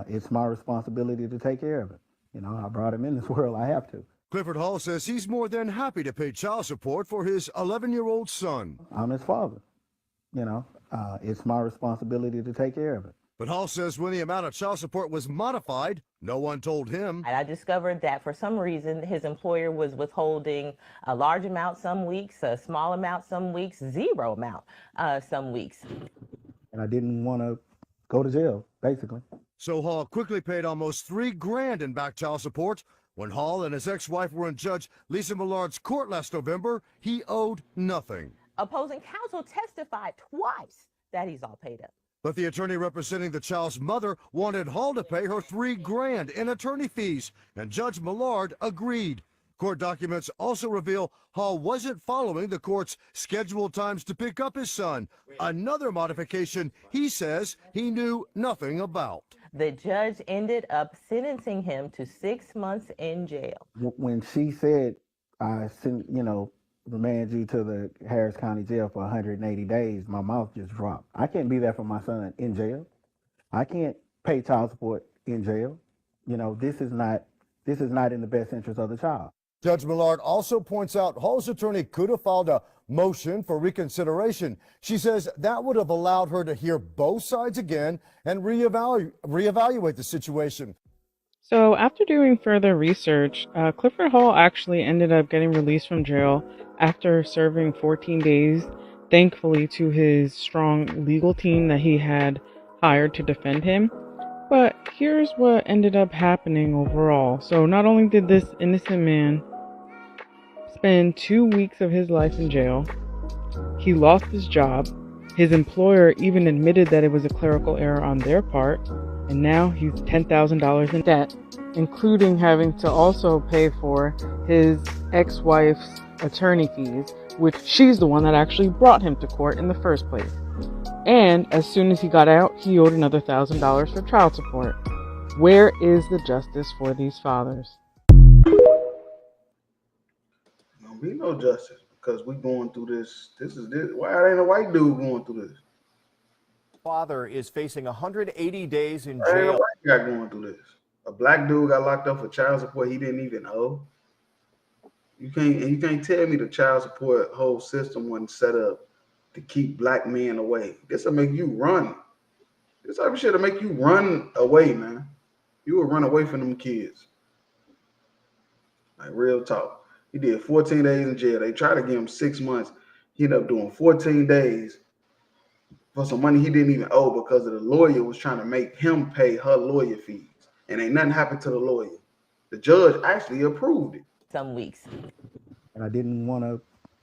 It's my responsibility to take care of it. You know, I brought him in this world. I have to. Clifford Hall says he's more than happy to pay child support for his 11-year-old son. I'm his father. You know, it's my responsibility to take care of it. But Hall says when the amount of child support was modified, no one told him. And I discovered that for some reason, his employer was withholding a large amount some weeks, a small amount some weeks, zero amount some weeks. And I didn't want to go to jail, basically. So Hall quickly paid almost $3 grand in back child support. When Hall and his ex-wife were in Judge Lisa Millard's court last November, he owed nothing. Opposing counsel testified twice that he's all paid up. But the attorney representing the child's mother wanted Hall to pay her $3 grand in attorney fees, and Judge Millard agreed. Court documents also reveal Hall wasn't following the court's scheduled times to pick up his son, another modification he says he knew nothing about. The judge ended up sentencing him to 6 months in jail. When she said, I remand you to the Harris County Jail for 180 days, my mouth just dropped. I can't be there for my son in jail. I can't pay child support in jail. This is not in the best interest of the child. Judge Millard also points out Hall's attorney could have filed a motion for reconsideration. She says that would have allowed her to hear both sides again and reevaluate the situation. So after doing further research, Clifford Hall actually ended up getting released from jail after serving 14 days, thankfully to his strong legal team that he had hired to defend him. But here's what ended up happening overall. So not only did this innocent man spend 2 weeks of his life in jail, he lost his job. His employer even admitted that it was a clerical error on their part, and now he's $10,000 in debt, including having to also pay for his ex-wife's attorney fees, which she's the one that actually brought him to court in the first place. And as soon as he got out, he owed another $1,000 for child support. Where is the justice for these fathers? Don't be no justice because we going through this. Why ain't a white dude going through this? Father is facing 180 days in Why ain't a jail. white guy going through this? A black dude got locked up for child support he didn't even owe. You can't tell me the child support whole system wasn't set up to keep black men away. This will make you run. This type of shit will make you run away, man. You will run away from them kids. Like real talk. He did 14 days in jail. They tried to give him 6 months. He ended up doing 14 days for some money he didn't even owe because of the lawyer was trying to make him pay her lawyer fees. And ain't nothing happened to the lawyer. The judge actually approved it. Some weeks. And I didn't want to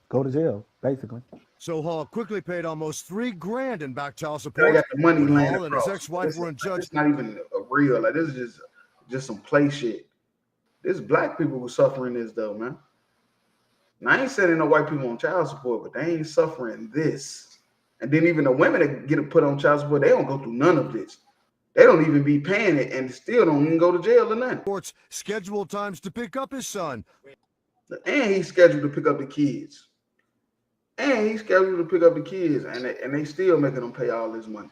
go to jail, basically. So Hall quickly paid almost $3 grand in back child I support. got the money When laying Hall and his across. ex-wife were in Judge. It's not even a real. Like this is just some play shit. This black people who suffering this though, man. And I ain't saying no white people on child support, but they ain't suffering this. And then even the women that get put on child support, they don't go through none of this. They don't even be paying it and still don't even go to jail or nothing. Court's scheduled times to pick up his son. And he's scheduled to pick up the kids. And he's scheduled to pick up the kids, and they still making them pay all this money.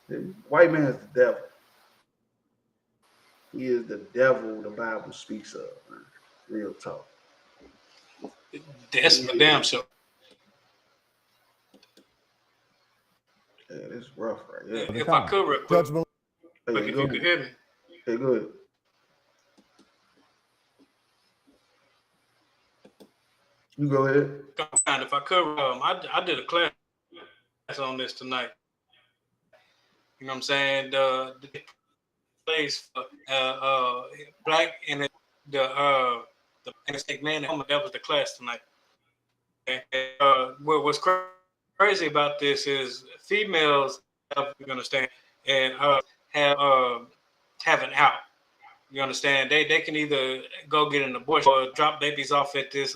The white man's the devil. He is the devil the Bible speaks of, man. Real talk. That's my damn show. Yeah, this is rough right here. If I could real quick, Hey, if you could hear me. Hey, good. You go ahead. If I could, I did a class on this tonight. You know what I'm saying? The place for black and the mistake man. That was the class tonight. And, what was crazy about this is females, you understand, and have an out. You understand? They can either go get an abortion or drop babies off at this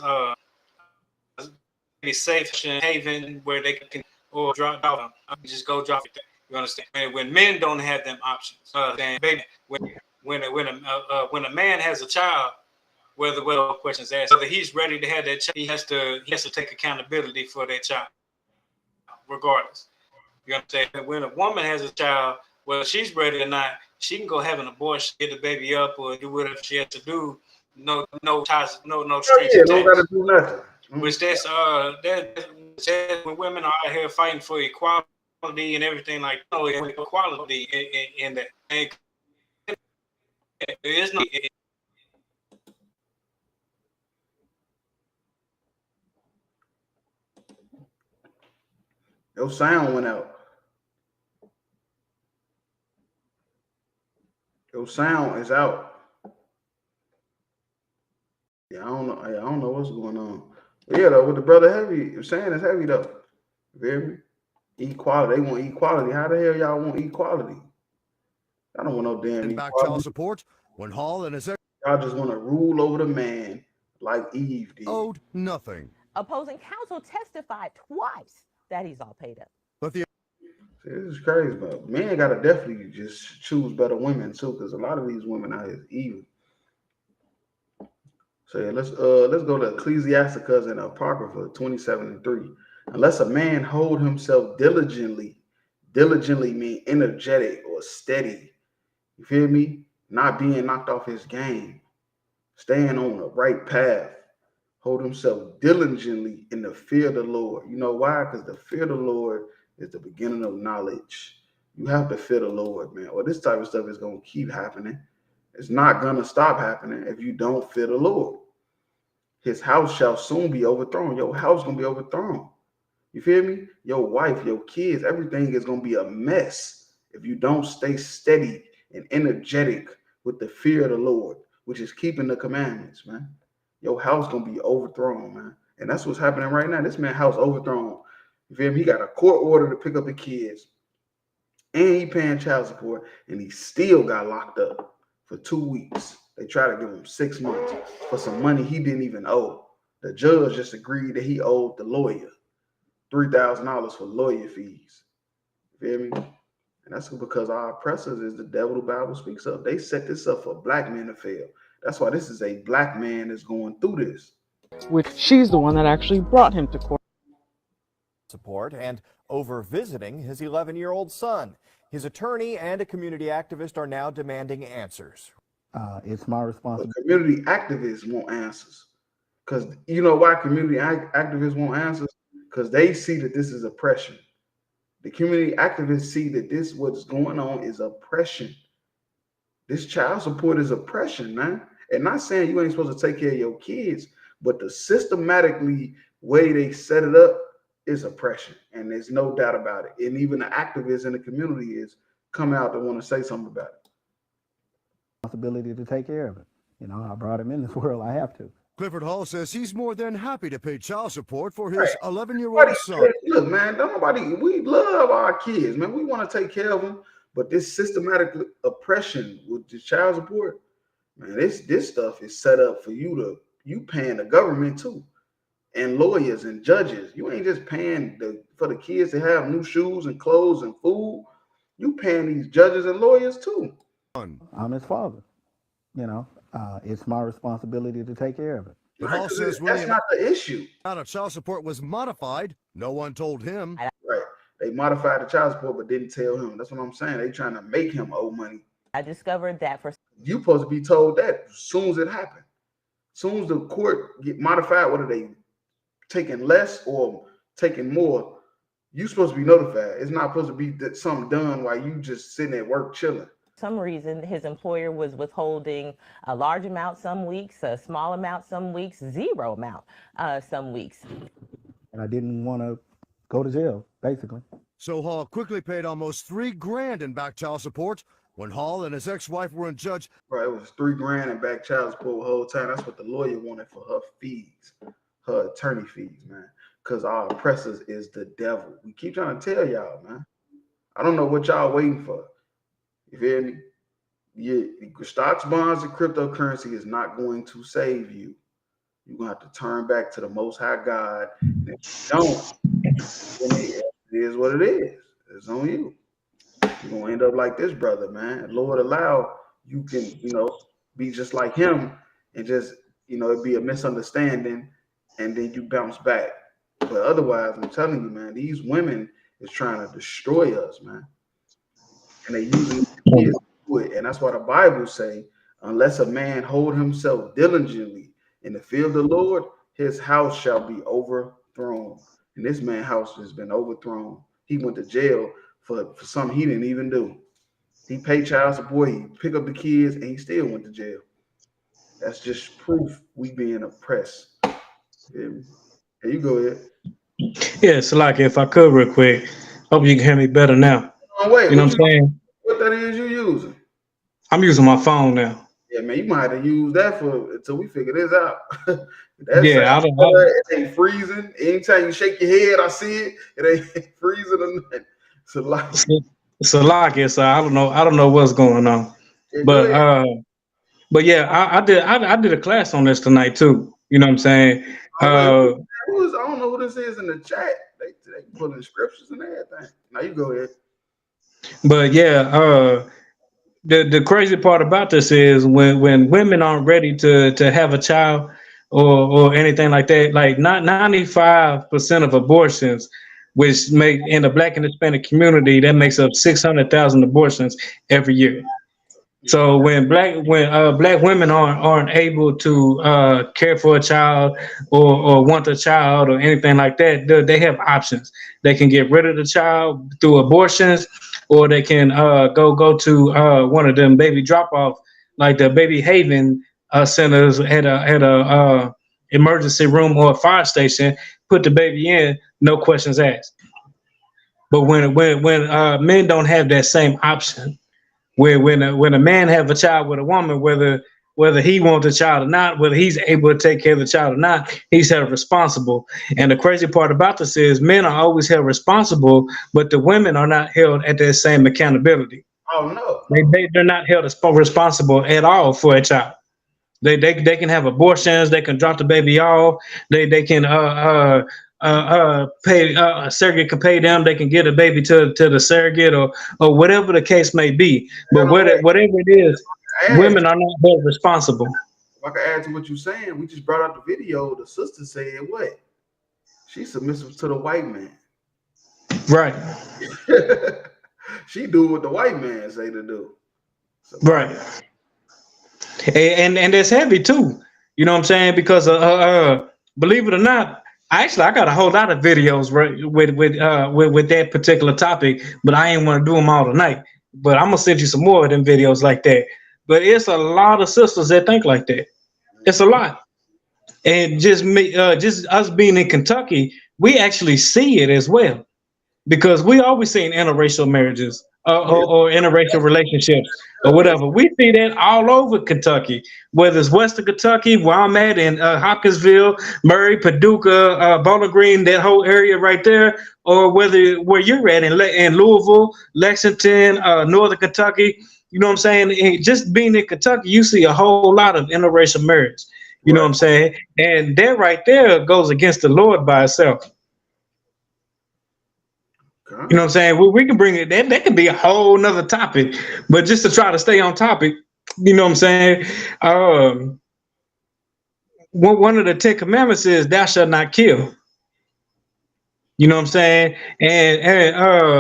safe haven where they can or drop off. Just go drop it. You understand? And when men don't have them options, baby, when a man has a child, whether questions asked, whether he's ready to have that child, he has to take accountability for that child, regardless. You understand? When a woman has a child, whether she's ready or not, she can go have an abortion, get the baby up, or do whatever she has to do. No ties, no strings attached. Don't gotta do nothing. Which that's when women are out here fighting for equality and everything like equality in that. It's not. Your sound went out. Your sound is out. Yeah, I don't know. I don't know what's going on. But yeah, though, with the brother heavy, saying it's heavy though. You feel me? Equality. They want equality. How the hell y'all want equality? I don't want no damn Back child equality. support when Hall and his ex Y'all just want to rule over the man like Eve did. owed nothing. Opposing counsel testified twice that he's all paid up. But the See, this is crazy, but men gotta definitely just choose better women too, because a lot of these women out here is evil. So yeah, let's go to Ecclesiasticus and Apocrypha 27:3. Unless a man hold himself diligently mean energetic or steady. You feel me? Not being knocked off his game, staying on the right path, hold himself diligently in the fear of the Lord. You know why? Because the fear of the Lord is the beginning of knowledge. You have to fear the Lord, man. Or this type of stuff is going to keep happening. It's not going to stop happening if you don't fear the Lord. His house shall soon be overthrown. Your house going to be overthrown. You feel me? Your wife, your kids, everything is going to be a mess if you don't stay steady and energetic with the fear of the Lord, which is keeping the commandments, man. Your house going to be overthrown, man. And that's what's happening right now. This man's house overthrown. You feel me? He got a court order to pick up the kids, and he paying child support, and he still got locked up for 2 weeks. They try to give him 6 months for some money he didn't even owe. The judge just agreed that he owed the lawyer $3,000 for lawyer fees. You feel me? And that's because our oppressors is the devil the Bible speaks of. They set this up for black men to fail. That's why this is a black man that's going through this. Which she's the one that actually brought him to court. Support and over visiting his 11-year-old son. His attorney and a community activist are now demanding answers. It's my responsibility. But community activists want answers. Because you know why community activists want answers? Because they see that this is oppression. The community activists see that this what's going on is oppression. This child support is oppression, man. And not saying you ain't supposed to take care of your kids, but the systematically way they set it up is oppression. And there's no doubt about it. And even the activists in the community is coming out to want to say something about it. Responsibility to take care of it. You know, I brought him in this world. I have to. Clifford Hall says he's more than happy to pay child support for his 11-year-old son. Look, man, we love our kids, man. We want to take care of them, but this systematic oppression with the child support, man, this stuff is set up for you paying the government too, and lawyers and judges. You ain't just paying for the kids to have new shoes and clothes and food. You paying these judges and lawyers too. I'm his father. You know, it's my responsibility to take care of it. But Hall says that's not the issue. Amount of child support was modified. No one told him. Right. They modified the child support, but didn't tell him. That's what I'm saying. They trying to make him owe money. I discovered that for you supposed to be told that as soon as it happened. As soon as the court get modified, what are they taking less or taking more? You supposed to be notified. It's not supposed to be something done while you just sitting at work chilling. some reason his employer was withholding a large amount some weeks, a small amount some weeks, zero amount some weeks. And I didn't want to go to jail, basically. So Hall quickly paid almost $3 grand in back child support when Hall and his ex-wife were in judge. Right, it was $3 grand in back child support the whole time. That's what the lawyer wanted for her fees, her attorney fees, man. Because our oppressors is the devil. We keep trying to tell y'all, man. I don't know what y'all waiting for. You feel me? Stocks, bonds, and cryptocurrency is not going to save you. You're going to have to turn back to the Most High God. And if you don't, then it is what it is. It's on you. You're going to end up like this brother, man. Lord allow you can, be just like him and just, it be a misunderstanding and then you bounce back. But otherwise, I'm telling you, man, these women is trying to destroy us, man. And they using kids to do it. And that's why the Bible say, unless a man hold himself diligently in the fear of the Lord, his house shall be overthrown. And this man's house has been overthrown. He went to jail for something he didn't even do. He paid child support, he picked up the kids, and he still went to jail. That's just proof we being oppressed. Here you go ahead. Yeah, Salaki, if I could real quick. Hope you can hear me better now. Oh, wait, you know what I'm saying? What that is you using? I'm using my phone now. Yeah, man, you might have to use that for until we figure this out. That's Yeah, it ain't freezing. Anytime you shake your head, I see it. It ain't freezing or nothing. So like, Salakia, so I don't know what's going on. yeah, go But ahead. but yeah, I did a class on this tonight too. You know what I'm saying? I don't know who this is in the chat. They pulling scriptures and everything. Now you go ahead. But yeah, the crazy part about this is when women aren't ready to have a child or anything like that, like not 95% of abortions, which make in the Black and Hispanic community, that makes up 600,000 abortions every year. So when black women aren't able to care for a child or want a child or anything like that, they have options. They can get rid of the child through abortions, or they can go to one of them baby drop off, like the baby haven centers at a emergency room or a fire station. Put the baby in, no questions asked. But when men don't have that same option, where when a man have a child with a woman, whether he wants a child or not, whether he's able to take care of the child or not, he's held responsible. And the crazy part about this is men are always held responsible, but the women are not held at that same accountability. Oh no, they're not held responsible at all for a child. They can have abortions. They can drop the baby off. They can pay a surrogate can pay them. They can get a baby to the surrogate or whatever the case may be. But whatever it is, women are not held responsible. If I can add to what you're saying, we just brought out the video. The sister said what? She's submissive to the white man. Right. She do what the white man say to do. So, right. And that's heavy too. You know what I'm saying? Because believe it or not, I got a whole lot of videos with that particular topic, but I ain't want to do them all tonight. But I'm gonna send you some more of them videos like that. But it's a lot of sisters that think like that. It's a lot. And just us being in Kentucky, we actually see it as well, because we always seen interracial marriages or interracial relationships or whatever. We see that all over Kentucky, whether it's Western Kentucky, where I'm at, in Hopkinsville, Murray, Paducah, Bowling Green, that whole area right there, or where you're at in Louisville, Lexington, Northern Kentucky. You know what I'm saying? And just being in Kentucky, you see a whole lot of interracial marriage. You know what I'm saying? And that right there goes against the Lord by itself. You know what I'm saying? We can bring it. That can be a whole nother topic, but just to try to stay on topic, you know what I'm saying? One of the 10 commandments is thou shalt not kill. You know what I'm saying? And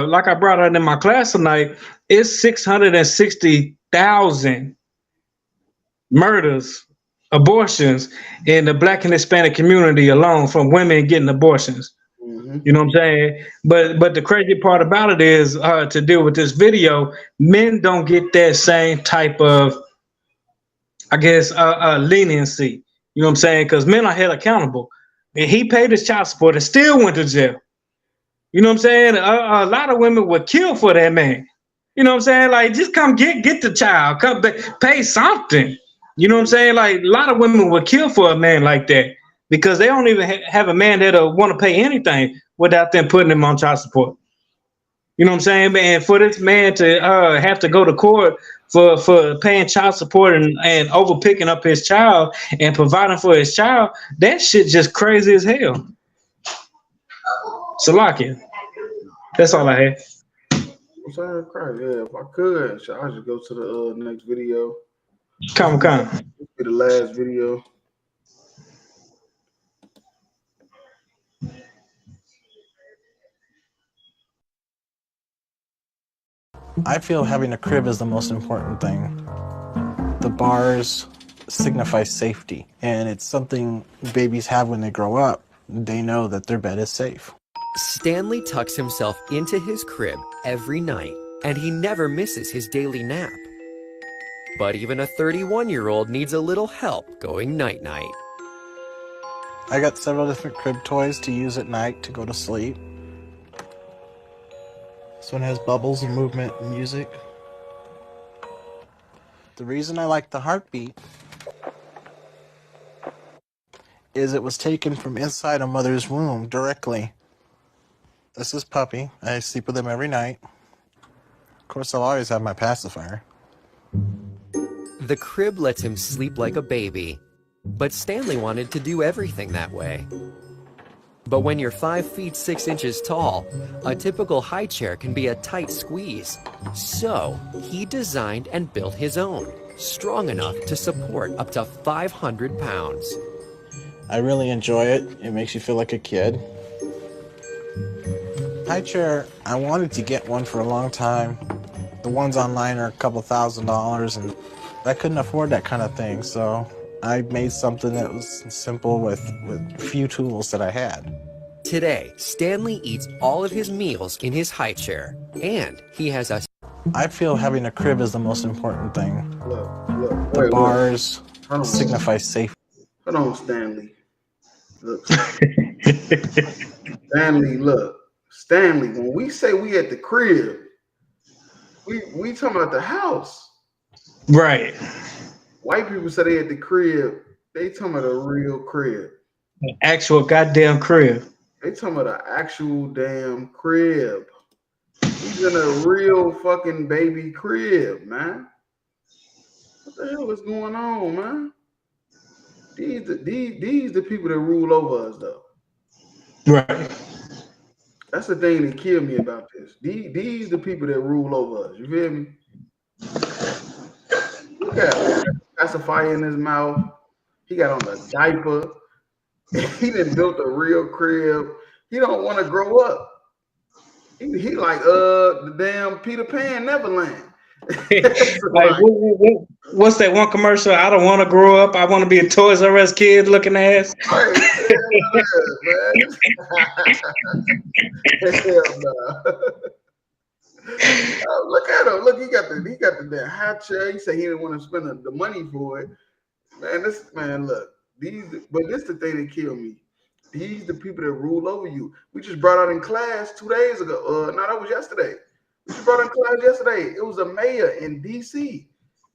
like I brought out in my class tonight, it's 660,000 murders, abortions in the Black and Hispanic community alone from women getting abortions. You know what I'm saying? But the crazy part about it is to deal with this video, men don't get that same type of, I guess, leniency. You know what I'm saying? Because men are held accountable. And he paid his child support and still went to jail. You know what I'm saying? A lot of women would kill for that man. You know what I'm saying? Like, just come get the child, come pay something. You know what I'm saying? Like, a lot of women would kill for a man like that, because they don't even have a man that'll want to pay anything without them putting him on child support. You know what I'm saying? And for this man to have to go to court for paying child support and over picking up his child and providing for his child, that shit just crazy as hell. Salakia. That's all I had. I'm saying, crazy. Yeah, if I could, I'll just go to the next video. Come. This be the last video. I feel having a crib is the most important thing. The bars signify safety, and it's something babies have when they grow up. They know that their bed is safe. Stanley tucks himself into his crib every night, and he never misses his daily nap. But even a 31-year-old needs a little help going night-night. I got several different crib toys to use at night to go to sleep. This one has bubbles and movement and music. The reason I like the heartbeat is it was taken from inside a mother's womb directly. This is Puppy. I sleep with him every night. Of course, I'll always have my pacifier. The crib lets him sleep like a baby, but Stanley wanted to do everything that way. But when you're 5 feet 6 inches tall, a typical high chair can be a tight squeeze. So he designed and built his own, strong enough to support up to 500 pounds. I really enjoy it. It makes you feel like a kid. High chair, I wanted to get one for a long time. The ones online are a couple $1,000s, and I couldn't afford that kind of thing, so I made something that was simple with few tools that I had. Today, Stanley eats all of his meals in his high chair, and he has a... I feel having a crib is the most important thing. Look, the bars signify safety. Hold on, Stanley. Look, Stanley, look. Stanley, when we say we at the crib, we talking about the house. Right. White people say they at the crib. They talking about a real crib. An actual goddamn crib. They talking about an actual damn crib. He's in a real fucking baby crib, man. What the hell is going on, man? These the people that rule over us, though. Right. That's the thing that killed me about this. These the people that rule over us. You feel me? Look at him. Pacifier in his mouth. He got on a diaper. He done built a real crib. He don't want to grow up. He like the damn Peter Pan Neverland. Like, what's that one commercial? I don't want to grow up. I want to be a Toys R Us kid looking ass. Right. Hell no. Look at him. Look, he got the damn high chair. He said he didn't want to spend the money for it. Look. But this the thing that killed me. These the people that rule over you. We just brought out in class 2 days ago. No, that was yesterday. We just brought out in class yesterday. It was a mayor in DC,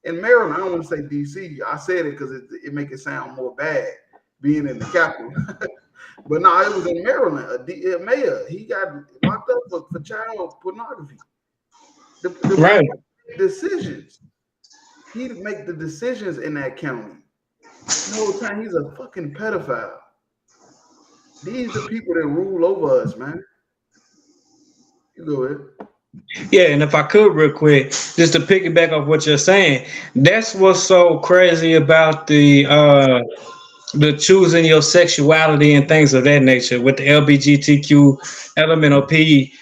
in Maryland. I don't want to say DC. I said it because it make it sound more bad being in the capital. But no, it was in Maryland. A mayor. He got locked up for child pornography. The right. Decisions. He'd make the decisions in that county. The whole time he's a fucking pedophile. These are the people that rule over us, man. You go ahead. Yeah, and if I could real quick, just to piggyback off what you're saying, that's what's so crazy about the choosing your sexuality and things of that nature with the LGBTQ, LMNOP,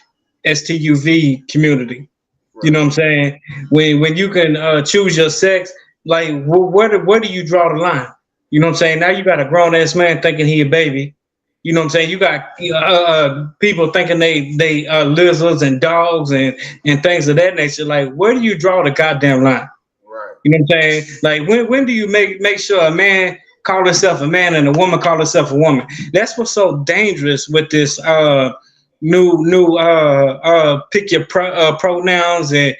STUV community. Right. You know what I'm saying? When you can choose your sex, like where do you draw the line? You know what I'm saying? Now you got a grown ass man thinking he a baby. You know what I'm saying? You got people thinking they lizards and dogs and things of that nature. Like, where do you draw the goddamn line? Right. You know what I'm saying? Like, when do you make sure a man call himself a man and a woman call herself a woman? That's what's so dangerous with this new pick your pronouns and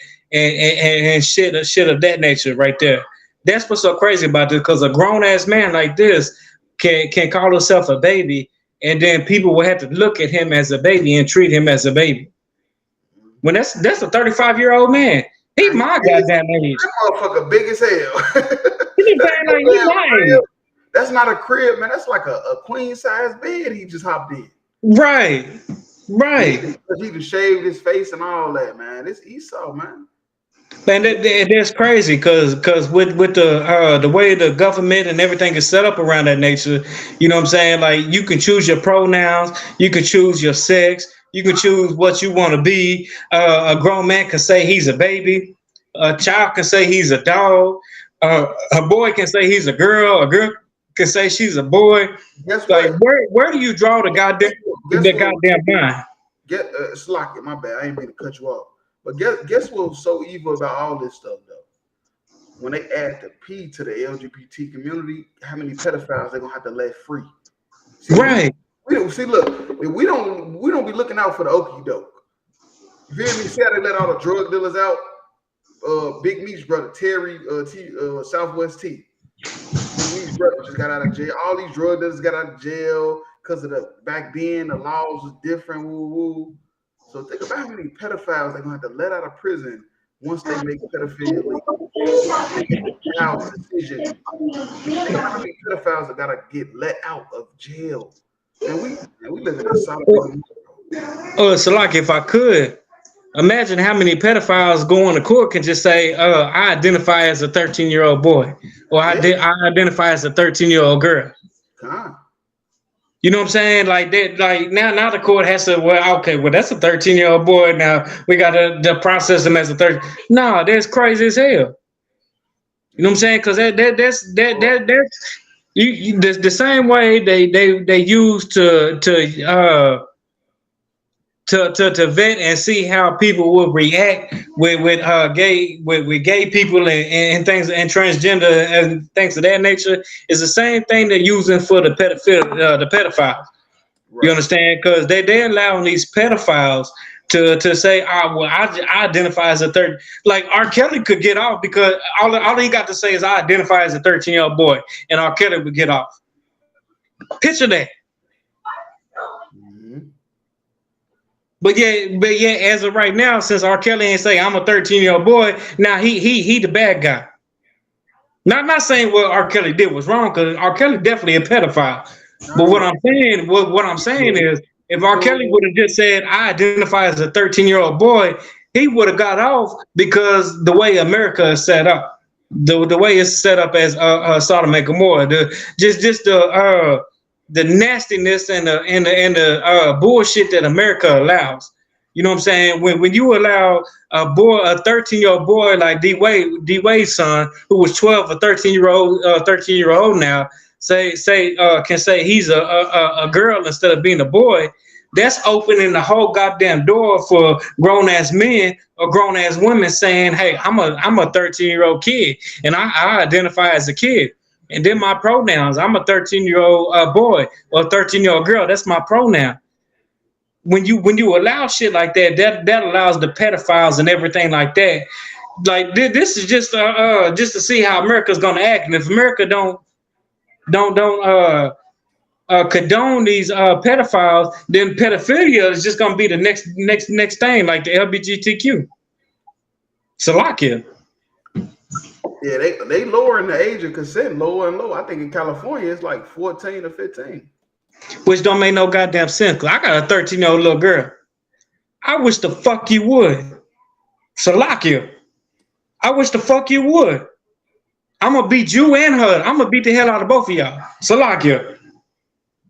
shit of that nature right there. That's what's so crazy about this, because a grown ass man like this can call himself a baby. And then people will have to look at him as a baby and treat him as a baby. When that's a 35-year-old man. He my goddamn age. That motherfucker big as hell. That's not a crib, man. That's like a queen size bed he just hopped in. Right. He just shaved his face and all that, man. It's Esau, man. Man, that's crazy because with the way the government and everything is set up around that nature, you know what I'm saying? Like, you can choose your pronouns, you can choose your sex, you can choose what you want to be. A grown man can say he's a baby, a child can say he's a dog, a boy can say he's a girl can say she's a boy. Guess like what? Where do you draw the goddamn line? Slock it, my bad. I ain't mean to cut you off. But guess what's so evil about all this stuff, though? When they add the P to the LGBT community, how many pedophiles they're gonna have to let free? See, right. We don't be looking out for the okie doke. You feel me? See how they let all the drug dealers out? Big Meech's brother, Terry Southwest T. Big Meech's brother just got out of jail. All these drug dealers got out of jail because of back then the laws was different. Woo woo. So think about how many pedophiles they're gonna have to let out of prison once they make pedophilia legal. Child's decision. Think about how many pedophiles that gotta get let out of jail. And we live in a solid. Salaki, if I could, imagine how many pedophiles going to court can just say, I identify as a 13-year-old boy, or I identify as a 13-year-old girl. You know what I'm saying? Like that. Like now the court has to. Well, okay. Well, that's a 13-year-old boy. Now we got to process him as a 13. No, that's crazy as hell. You know what I'm saying? Because that's the same way they use to vet and see how people will react with gay people and things and transgender and things of that nature is the same thing they're using for the pedophiles. Right. You understand? Because they're allowing these pedophiles to say, I identify as a 13. Like R. Kelly could get off because all he got to say is I identify as a 13-year-old boy, and R. Kelly would get off. Picture that. But yeah, as of right now, since R. Kelly ain't say I'm a 13-year-old boy, now he the bad guy. Not saying what R. Kelly did was wrong, because R. Kelly definitely a pedophile. But what I'm saying is, if R. Kelly would have just said I identify as a 13-year-old boy, he would have got off because the way America is set up, the way it's set up as Sodom and Gomorrah, the nastiness and the bullshit that America allows. You know what I'm saying? When you allow a 13-year-old boy like D Wade's son, who was 12 or 13-year-old now, can say he's a girl instead of being a boy, that's opening the whole goddamn door for grown ass men or grown ass women saying, hey, I'm a 13-year-old kid and I identify as a kid. And then my pronouns, I'm a 13-year-old boy or a 13-year-old girl. That's my pronoun. When you allow shit like that allows the pedophiles and everything like that. Like this is just to see how America's gonna act. And if America don't condone these pedophiles, then pedophilia is just gonna be the next thing, like the LGBTQ. Salakia. Yeah, they lowering the age of consent lower and lower. I think in California it's like 14 or 15. Which don't make no goddamn sense. Cause I got a 13-year-old little girl. I wish the fuck you would. Salakia. I wish the fuck you would. I'm gonna beat you and her. I'm gonna beat the hell out of both of y'all. Salakia.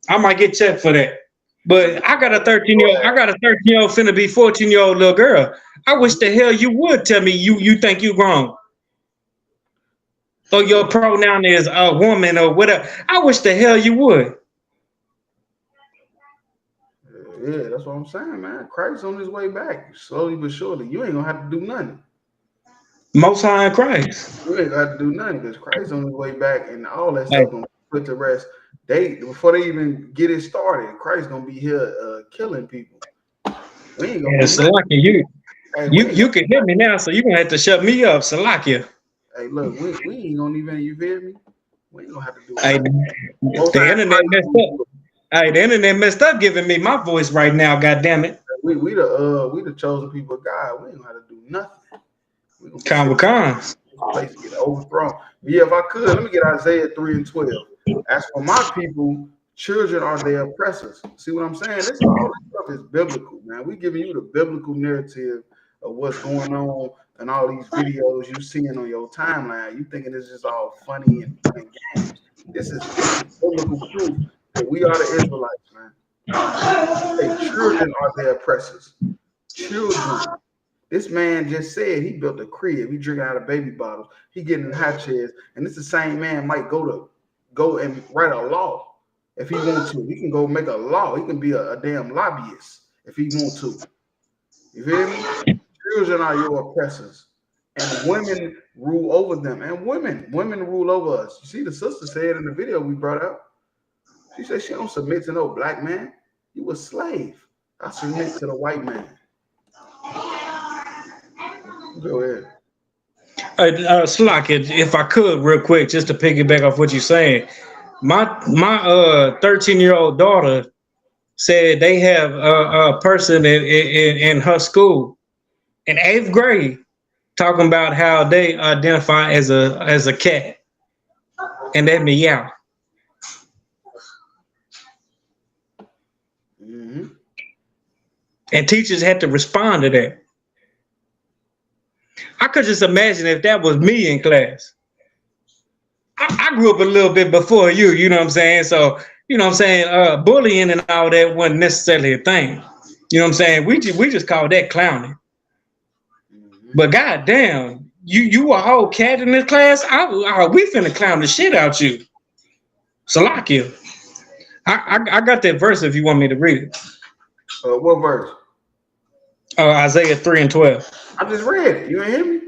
I might get checked for that. But I got a 13-year-old finna be 14-year-old little girl. I wish the hell you would tell me you think you grown. Or your pronoun is a woman or whatever. I wish the hell you would. Yeah, that's what I'm saying, man. Christ on his way back, slowly but surely. You ain't gonna have to do nothing. Most High in Christ. You ain't gonna have to do nothing because Christ on his way back, and all that stuff gonna put to rest. Before they even get it started, Christ gonna be here killing people. We ain't gonna. Salakia, you can hear me now, so you gonna have to shut me up, Salakia. Hey, look, we ain't gonna even. You feel me? We ain't gonna have to do. The internet messed up. Hey, the internet messed up giving me my voice right now. God damn it. We the chosen people of God. We ain't gonna have to do nothing. Place to get overthrown. Yeah, if I could, let me get Isaiah 3:12. As for my people, children are their oppressors. See what I'm saying? All this stuff is biblical, man. We giving you the biblical narrative of what's going on and all these videos you seeing on your timeline. You thinking this is all funny and games. This is biblical proof that we are the Israelites, man. Hey, children are their oppressors. Children. This man just said he built a crib. He drinking out of baby bottles. He getting in high chairs. And this is the same man might go and write a law if he wants to. He can go make a law. He can be a damn lobbyist if he wants to. You feel me? Children are your oppressors. And women rule over them. And women rule over us. You see, the sister said in the video we brought up, she said she don't submit to no black man. You a slave. I submit to the white man. Go ahead. Slock, if I could, real quick, just to piggyback off what you're saying, my 13-year-old daughter said they have a person in her school in 8th grade talking about how they identify as a cat, and they meow. Mm-hmm. And teachers had to respond to that. I could just imagine if that was me in class. I grew up a little bit before you, you know what I'm saying? So, you know what I'm saying? Bullying and all that wasn't necessarily a thing. You know what I'm saying? We just called that clowning. But goddamn, you a whole cat in this class? We finna clown the shit out you. Salakia. I got that verse if you want me to read it. What verse? Isaiah 3:12. I just read it. You ain't hear me?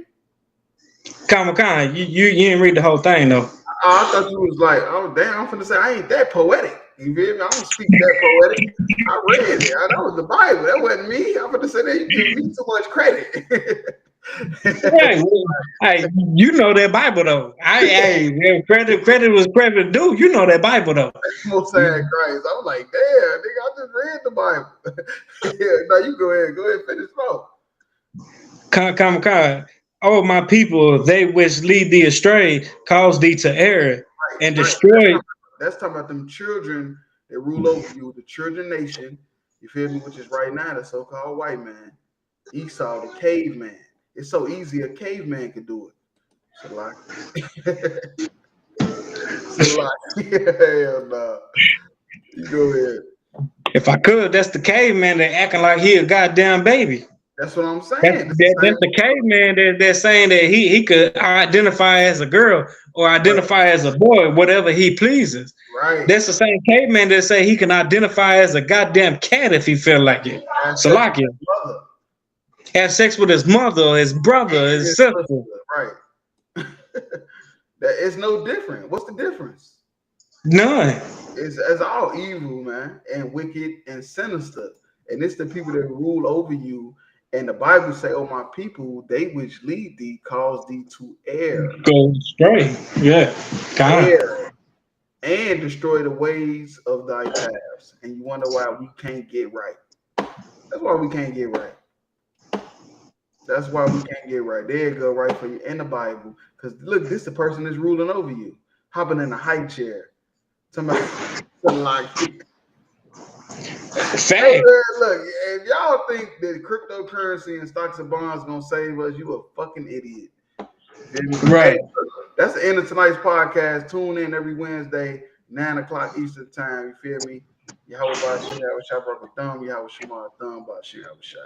Comic-Con, you didn't read the whole thing though. I thought you was like, oh damn, I'm finna say I ain't that poetic. You feel me? I don't speak that poetic. I read it. That was the Bible. That wasn't me. I'm finna say that you giving me too much credit. Hey, you know that Bible though. Credit was credit due. You know that Bible though. Most sad Christ. I was like, damn, nigga, I just read the Bible. Yeah, no, you go ahead, finish smoke. Comic-Con. Oh, my people, they which lead thee astray, cause thee to err, and destroy. That's talking about them children that rule over you, the children nation, you feel me, which is right now the so-called white man. Esau, the caveman. It's so easy a caveman could do it. So like, hell no. You go ahead. If I could, that's the caveman that acting like he a goddamn baby. That's what I'm saying. That's the caveman that's saying that he could identify as a girl or identify as a boy, whatever he pleases. Right. That's the same caveman that say he can identify as a goddamn cat if he feel like it. So like it. Have sex with his mother, his brother, his sister. Right. That is no different. What's the difference? None. It's all evil, man, and wicked and sinister. And it's the people that rule over you. And the Bible say, oh, my people, they which lead thee cause thee to err. Go straight. Yeah. Err. And destroy the ways of thy paths. And you wonder why we can't get right. That's why we can't get right. That's why we can't get right. There you go, right for you in the Bible. Because look, this is the person that's ruling over you. Hopping in a high chair. Somebody like Say, look, if y'all think that cryptocurrency and stocks and bonds gonna save us, you a fucking idiot. Right. That's the end of tonight's podcast. Tune in every Wednesday, 9:00 Eastern time. You feel me? Yahweh Bashir, Yahweh Shabbat Thumb, Yahweh Shema Thumb, Bashir, Yahweh Shai.